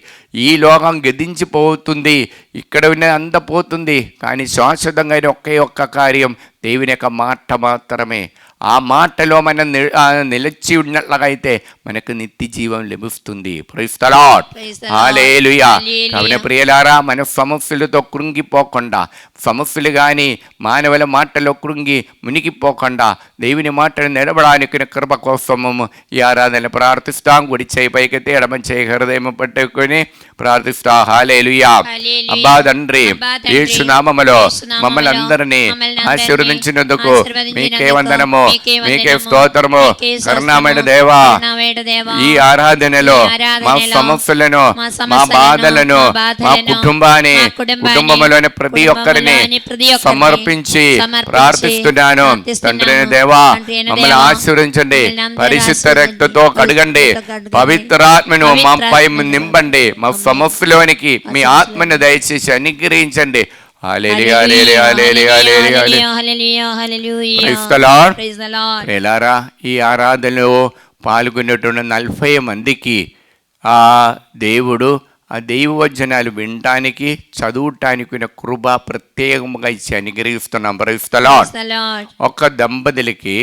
Speaker 1: ఈ లోకం గతించిపోతుంది, ఇక్కడ అందపోతుంది, కానీ శాశ్వతంగా ఒకే ఒక్క కార్యం దేవుని యొక్క మాట మాత్రమే. ఆ మాటలో మనం నిలిచి ఉన్నట్లయితే మనకు నిత్య జీవం లభిస్తుంది. ప్రైజ్ ది లార్డ్, హల్లెలూయా. కాబట్టి ప్రియలారా మన సమస్యలతో కృంగిపోకుండా, సమస్యలు కానీ మానవుల మాటలో కృంగి మునిగిపోకుండా దేవుని మాటను నిలబడానికి కృప కోసము ఈ ఆరాధన ప్రార్థిస్తాం. గుడి చేయి పైకైతే ఎడమ చేయి హృదయం పట్టుకొని ప్రార్థిస్తా. హల్లెలూయా. అబ్బా తండ్రి, యేసు నామములో మమ్మల్ని అందరినీ ఆశీర్వదించినందుకు మీకే వందనము, మీకే స్తోత్రము. కరుణామయుడ దేవా, ఈ ఆరాధనలో మా సమస్యలను, మా బాధలను, మా కుటుంబంలోని ప్రతి ఒక్కరిని సమర్పించి ప్రార్థిస్తున్నాను. తండ్రి దేవా, మమ్మల్ని ఆశీర్వదించండి, పరిశుద్ధ రక్తతో కడగండి, పవిత్రాత్మను మాపై నింపండి, మా సమస్యలోనికి మీ ఆత్మను దయచేసి అనుగ్రహించండి. ఈ ఆరాధనలో పాల్గొన్నటువంటి 40 మందికి ఆ దేవుడు ఆ దైవవచనాలు వినటానికి, చదువుటానికి కృప ప్రత్యేకంగా ఇచ్చి అనుగ్రహిస్తున్నాం. Praise the lord. ఒక దంపతులకి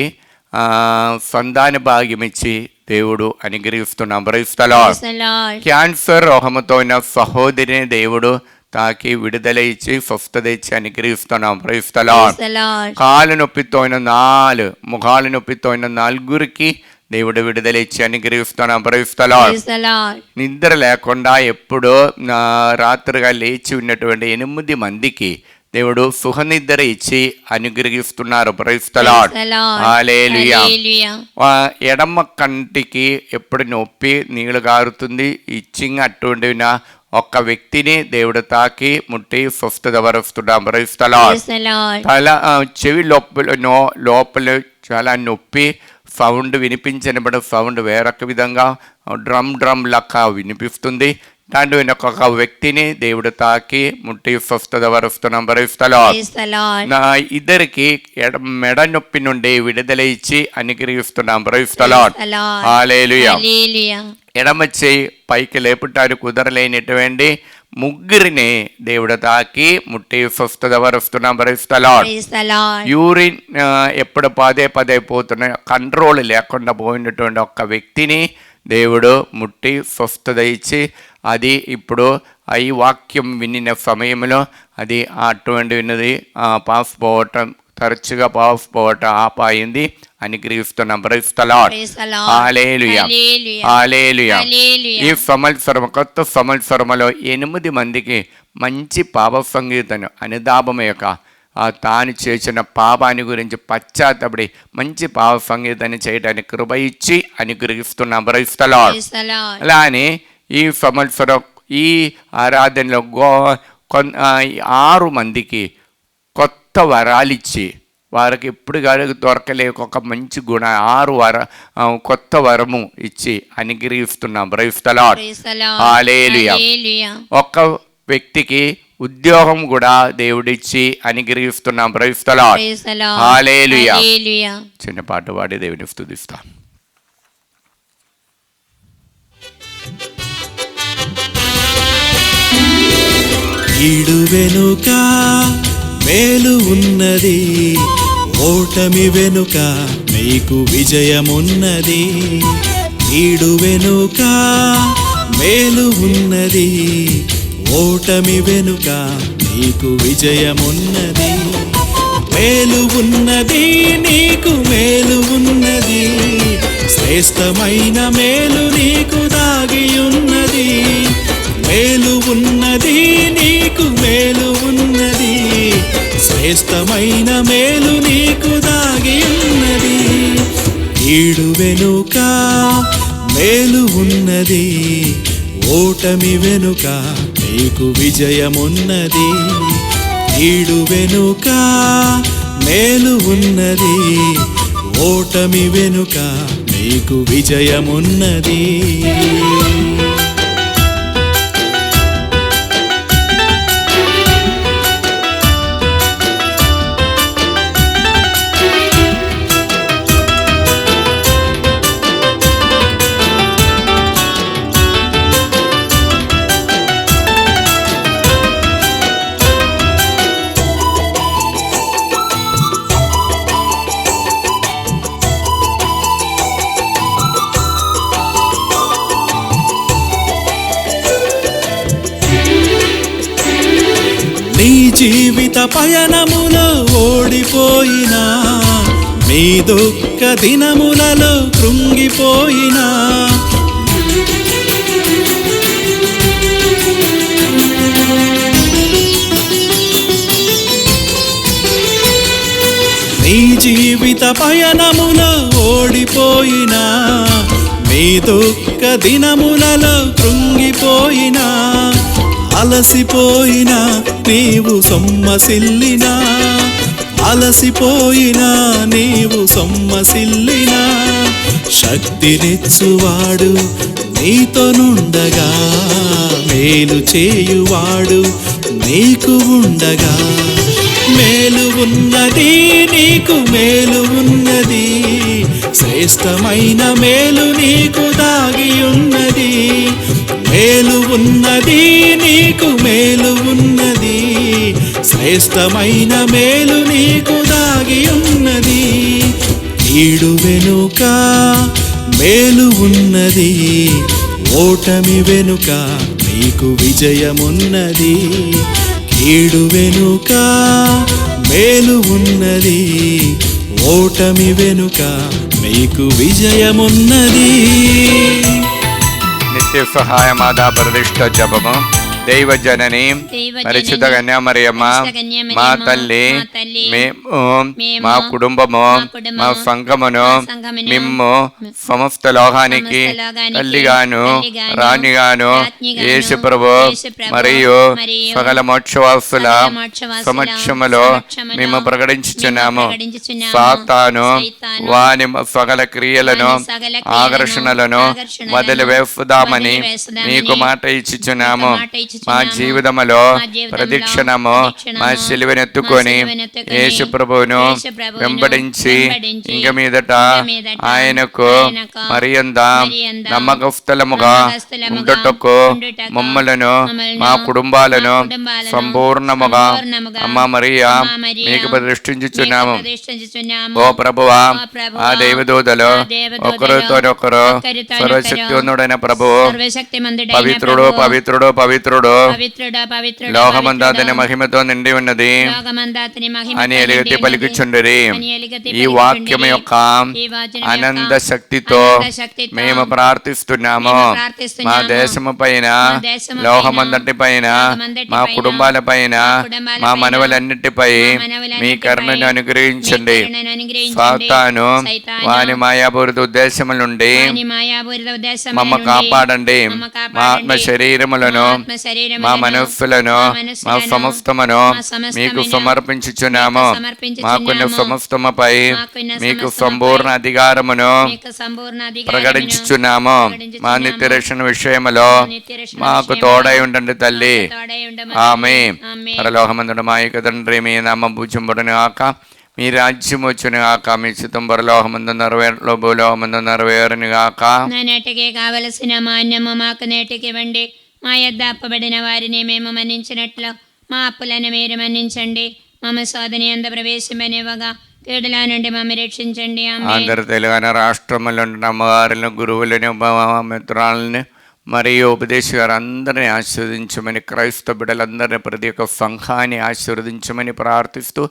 Speaker 1: సంతాన భాగ్యం ఇచ్చి దేవుడు అనుగ్రహిస్తున్నాం. Praise the Lord.
Speaker 2: Praise the Lord.
Speaker 1: Cancer రోగముతో ఉన్న సహోదరిని దేవుడు తాకి విడుదల ఇచ్చి స్వస్థత ఇచ్చి అనుగ్రహిస్తున్నాం. Praise the Lord.
Speaker 2: Praise the Lord.
Speaker 1: కాలు నొప్పితో ఉన్న ముఖాలు నొప్పితో ఉన్న 4 దేవుడు విడుదల ఇచ్చి అనుగ్రహిస్తున్నాం. Praise the Lord.
Speaker 2: Praise the Lord.
Speaker 1: నిద్ర లేకుండా ఎప్పుడో రాత్రిగా లేచి ఉన్నటువంటి 8 మందికి దేవుడు సుఖనిద్ర ఇచ్చి అనుగ్రహిస్తున్నారు. Praise the Lord.
Speaker 2: Praise the Lord.
Speaker 1: Hallelujah.
Speaker 2: Hallelujah.
Speaker 1: ఎడమ కంటికి ఎప్పుడు నొప్పి నీళ్లు గారుతుంది ఇచ్చింగ్ అటువంటి ఒక్క వ్యక్తిని దేవుడు తాకి ముట్టి స్వస్థత పరుస్తున్నాం. Praise the Lord.
Speaker 2: Praise the Lord.
Speaker 1: చెవి లోపల చాలా నొప్పి సౌండ్ వినిపించనిబడి సౌండ్ వేరొక విధంగా డ్రమ్ లెక్క వినిపిస్తుంది. దాంట్లో ఒక వ్యక్తిని దేవుడు తాకి ముట్టి స్వస్థత పరుస్తున్నాం. Praise the Lord.
Speaker 2: Praise the Lord.
Speaker 1: ఇద్దరికి మెడ నొప్పి నుండి విడుదల ఇచ్చి అనుగ్రహిస్తున్నాం. Praise the Lord.
Speaker 2: Praise the Lord.
Speaker 1: Hallelujah.
Speaker 2: Hallelujah.
Speaker 1: ఎడమ చేయి పైకి లేపటానికి కుదరలేనటువంటి 3 దేవుడు తాకి ముట్టి స్వస్థత పరుస్తున్నాం. Praise the Lord.
Speaker 2: Praise the Lord.
Speaker 1: Urine ఎప్పుడు పదే పోతున్న కంట్రోల్ లేకుండా పోయినటువంటి ఒక్క వ్యక్తిని దేవుడు ముట్టి స్వస్థత ఇచ్చి అది ఇప్పుడు ఈ వాక్యం వినిన సమయంలో అది అటువంటి విన్నది పాస్ పోవటం తరచుగా పాస్ పోవటం ఆపాయింది అనుగ్రహిస్తున్నాం. Praise the Lord.
Speaker 2: Praise the Lord.
Speaker 1: Hallelujah.
Speaker 2: Hallelujah.
Speaker 1: Hallelujah.
Speaker 2: Hallelujah.
Speaker 1: ఈ కొత్త సంవత్సరంలో 8 మందికి మంచి పాప సంగీతం అనుదాపం యొక్క తాను చేసిన పాపాన్ని గురించి పశ్చాత్తపడి మంచి పాప సంగీతాన్ని చేయడానికి కృప ఇచ్చి అనుగ్రహిస్తున్నాం. Praise the Lord.
Speaker 2: Praise the Lord.
Speaker 1: అలానే ఈ సంవత్సరం ఈ ఆరాధనలో 6 మందికి కొత్త వరాలిచ్చి వారికి ఎప్పుడు దొరకలే ఒక మంచి గుణ 6 కొత్త వరము ఇచ్చి అనుగ్రహిస్తున్నాం. Praise the Lord.
Speaker 2: Praise the Lord.
Speaker 1: Hallelujah.
Speaker 2: Hallelujah.
Speaker 1: ఒక్క వ్యక్తికి ఉద్యోగం కూడా దేవుడిచ్చి అనుగ్రహిస్తున్నాం. Praise the Lord.
Speaker 2: Praise the Lord.
Speaker 1: Hallelujah.
Speaker 2: Hallelujah.
Speaker 1: చిన్న పాట పాడి దేవుని స్తుతిస్తాం.
Speaker 3: ఈడు వెనుక మేలు ఉన్నది, ఓటమి వెనుక నీకు విజయమున్నది. ఈడు వెనుక మేలు ఉన్నది, ఓటమి వెనుక నీకు విజయమున్నది. మేలు ఉన్నది, నీకు మేలు ఉన్నది, శ్రేష్టమైన మేలు నీకు దాగి ఉన్నది. మేలు ఉన్నది, నీకు మేలు ఉన్నది, శ్రేష్టమైన మేలు నీకు దాగి ఉన్నది. ఈడు వెనుక మేలు ఉన్నది, ఓటమి వెనుక నీకు విజయమున్నది. ఈడు వెనుక మేలు ఉన్నది, ఓటమి వెనుక నీకు విజయమున్నది. నీ జీవిత పయనములో ఓడిపోయినా, నీ దుఃఖ దినములలో కృంగిపోయినా, నీ జీవిత పయనములో ఓడిపోయినా, నీ దుఃఖ దినములలో కృంగిపోయినా, అలసిపోయినా నీవు సొమ్మసిల్లినా, అలసిపోయినా నీవు సొమ్మసిల్లినా, శక్తినిచ్చువాడు నీతోనుండగా, మేలు చేయువాడు నీకు ఉండగా. మేలు ఉన్నది, నీకు మేలు ఉన్నది, శ్రేష్టమైన మేలు నీకు దాగి ఉన్నది. మేలు ఉన్నది, నీకు మేలు ఉన్నది, శ్రేష్టమైన మేలు నీకు దాగి ఉన్నది. ఈడు వెనుక మేలు ఉన్నది, ఓటమి వెనుక నీకు విజయమున్నది. కీడు వెనుక మేలు ఉన్నది, ఓటమి వెనుక నీకు విజయమున్నది.
Speaker 1: నిత్య సహాయమాదా ప్రతిష్ట జపము. దైవజనని పరిశుద్ధ కన్యామరియమ్మ మా తల్లి, మేము మా కుటుంబము మా సంఘమును మిమ్ము సమస్త లోకానికి తల్లిగాను రాణిగాను యేసు ప్రభు మరియు సకల మోక్షవాసుల సమక్షములో మేము ప్రకటించుచున్నాము. సాతాను వాని సకల క్రియలను ఆకర్షణలను వదిలివేసుదామని మీకు మాట ఇచ్చుచున్నాము. మా జీవితములో ప్రతిక్షణము మా సిలువనెత్తుకొని యేసు ప్రభువును వెంబడించి ఇంక మీదట ఆయనకు మరింత నమ్మకస్తులముగా ఉండుటకు మమ్మలను మా కుటుంబాలను సంపూర్ణముగా అమ్మ మరియా మీకు ప్రతిష్ఠించుచున్నాము. ఓ ప్రభువా, ఆ దేవదూతలు ఒకరితోనొకరు సర్వశక్తివంతుడైన ప్రభువు పవిత్రుడు పవిత్రుడు పవిత్రుడు లోకమందాతని మహిమతో నిండి ఉన్నది అని ఎలుగెత్తి పలికిచుండిరి. ఈ వాక్యం యొక్క అనంత శక్తితో మేము ప్రార్థిస్తున్నాము. మా దేశము పైన, లోకమందటి పైన, మా కుటుంబాల పైన, మా మనవలన్నిటిపై మీ కరుణను అనుగ్రహించండి. సాతాను వాని మాయాపూరిత ఉద్దేశముల నుండి మమ్మ కాపాడండి. మా ఆత్మ శరీరములను, మా మనస్సులను, మా సమస్తమును మీకు సమర్పించుచున్నాము. మాకున్న సమస్తముపై మీకు సంపూర్ణ అధికారమును ప్రకటించుచున్నాము. మా నిత్య రక్షణ విషయములో మాకు తోడై ఉండండి తల్లి. ఆమేన్. పరలోకమందున మా యొక్క తండ్రి, మీ నామం పూజింపబడును గాక, మీ రాజ్యం వచ్చును గాక, మీ చిత్తం పరలోకమందు నెరవేరులో భూలోకమందు నెరవేరును గాక.
Speaker 2: నేటికి కావలసిన మా అన్నము మాకు నేటికి ఇవ్వండి. మా యొద్ద అప్పబడిన వారిని మేము మన్నించినట్లు మా అప్పులను మీరు మన్నించండి. మమ్మ శోధన యందు ప్రవేశమనివ్వగా కీడుల నుండి మమ్మల్ని రక్షించండి.
Speaker 1: ఆంధ్ర తెలంగాణ రాష్ట్రంలో అమ్మగారులను, గురువులను, మిత్రాలను మరియు ఉపదేశగారు అందరినీ ఆశీర్వదించమని, క్రైస్తవ బిడ్డలందరినీ ప్రతి ఒక్క సంఘాన్ని ఆశీర్వదించమని ప్రార్థిస్తూ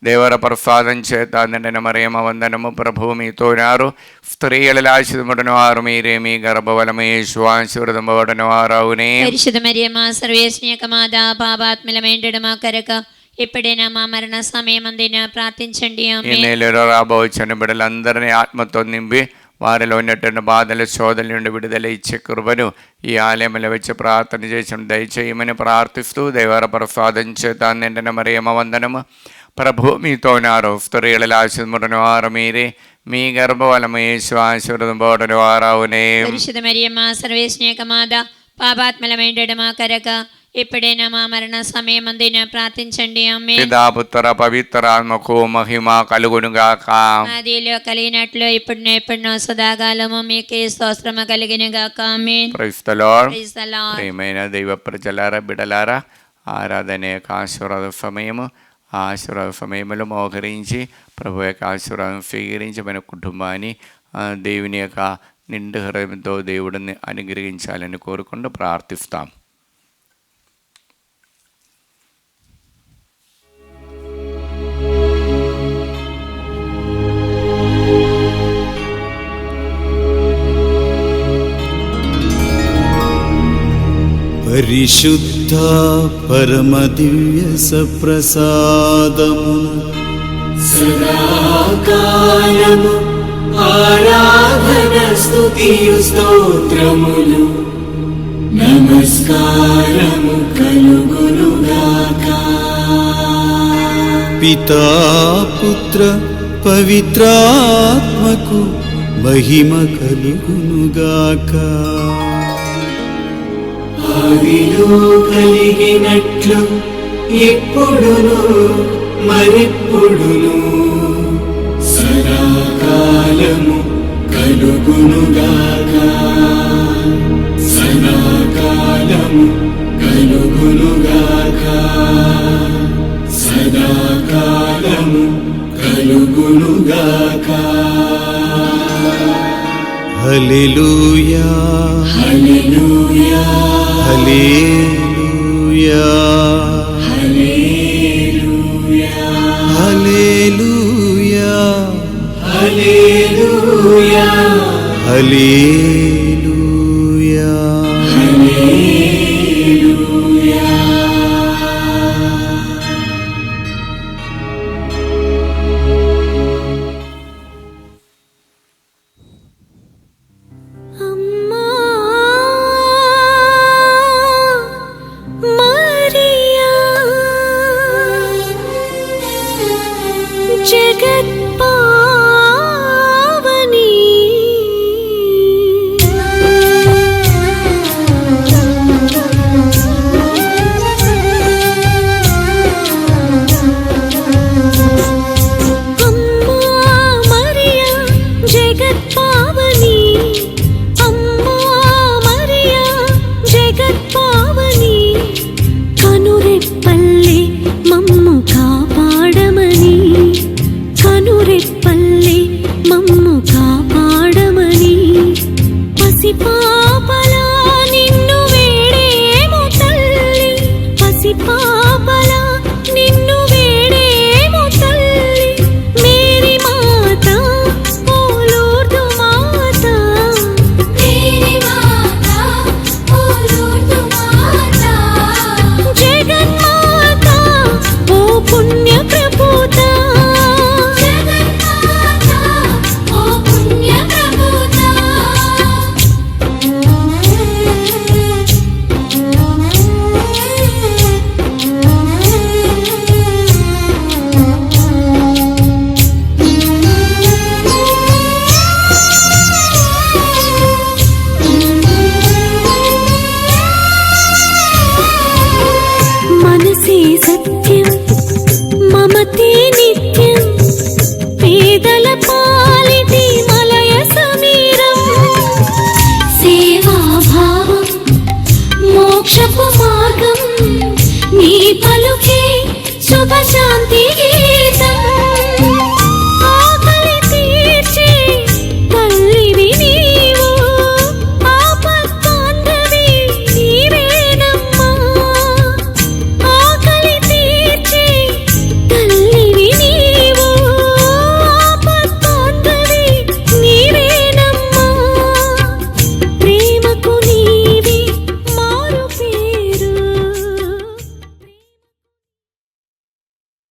Speaker 1: దేవర ప్రసాదం చేత నిండిన మరియమ్మ వందనము. ప్రభువు మీతోనారు, స్త్రీలలో ఆశీర్వదింపబడిన వారు మీరే, మీ గర్భఫలము యేసు ఆశీర్వదింపబడిన వారు అవునే.
Speaker 2: పరిశుద్ధ మరియమ్మ సర్వేశ్వర మాతా పాపాత్ములమైండు మా కొరకు ఇప్పుడైనా మా మరణ సమయమందున ప్రార్థించండి.
Speaker 1: ఈ నెలలో రాబోచిన బిడ్డలందరినీ ఆత్మతో నింపి వారిలో ఉన్నటువంటి బాధల శోధల నుండి విడుదల ఇచ్చే కృపను ఈ ఆలయంలో వచ్చి ప్రార్థన చేసి దయచేయమని ప్రార్థిస్తూ దేవర ప్రసాదం చేత నిండిన మరియమ్మ వందనము. ప్రభు మీతోనారు, స్త్రీలలో ఆశీర్వదింపబడిన వారు మీరే, మీ గర్భఫలము యేసు ఆశీర్వదింపబడిన వారు అవునే.
Speaker 2: పరిశుద్ధ మరియమ్మ సర్వేశ్వర మాతా పాపాత్ములమైండు మా కొరకు ఇప్పుడైనా మా మరణ సమయమందున ప్రార్థించండి. ఆమేన్.
Speaker 1: పితా పుత్ర పవిత్ర ఆత్మకు మహిమ కలుగునుగాక.
Speaker 2: ఆదిలో కలిగినట్లు ఇప్పుడు ఎప్పుడునో సదాకాలము మీకే స్తోత్రము కలుగునుగాక. Amen.
Speaker 1: Praise the Lord.
Speaker 2: Praise the Lord.
Speaker 1: ప్రియమైన దైవ ప్రజలారా, బిడలారా, ఆరాధన యొక్క ఆశీర్వాద సమయము. ఆ ఆశీర్వాద సమయంలో మోకరించి ప్రభు యొక్క ఆశీర్వాదం స్వీకరించి మన కుటుంబాన్ని దేవుని యొక్క నిండు హృదయంతో దేవుడిని అనుగ్రహించాలని కోరుకుంటూ ప్రార్థిస్తాం.
Speaker 3: పరిశుద్ధ పరమ దివ్య సప్రసాదము
Speaker 4: సదాకాలము ఆరాధన స్తుతియు స్తోత్రములు నమస్కారము కలుగునుగాక.
Speaker 3: పితా పుత్ర పవిత్రాత్మకు మహిమ కలుగునుగాక.
Speaker 4: ఆదిలో కలిగినట్లు ఎప్పుడును మరెప్పుడును సదాకాలము కలుగునుగాక. సదాకాలము కలుగునుగాక. సదాకాలము కలుగునుగాక.
Speaker 3: హల్లెలూయా
Speaker 4: హల్లెలూయా
Speaker 3: హల్లెలూయా
Speaker 4: హల్లెలూయా
Speaker 3: హల్లెలూయా
Speaker 4: హల్లెలూయా
Speaker 3: హల్లెలూయా
Speaker 5: అమ్మా మరియా జగత్పావని అమ్మా మరియా జగత్పావని అమ్మా మరియా జగత్పావని కనురెప్పల్లే మమ్ము కాపాడమని కనురెప్పల్లే మమ్ము కాపాడమని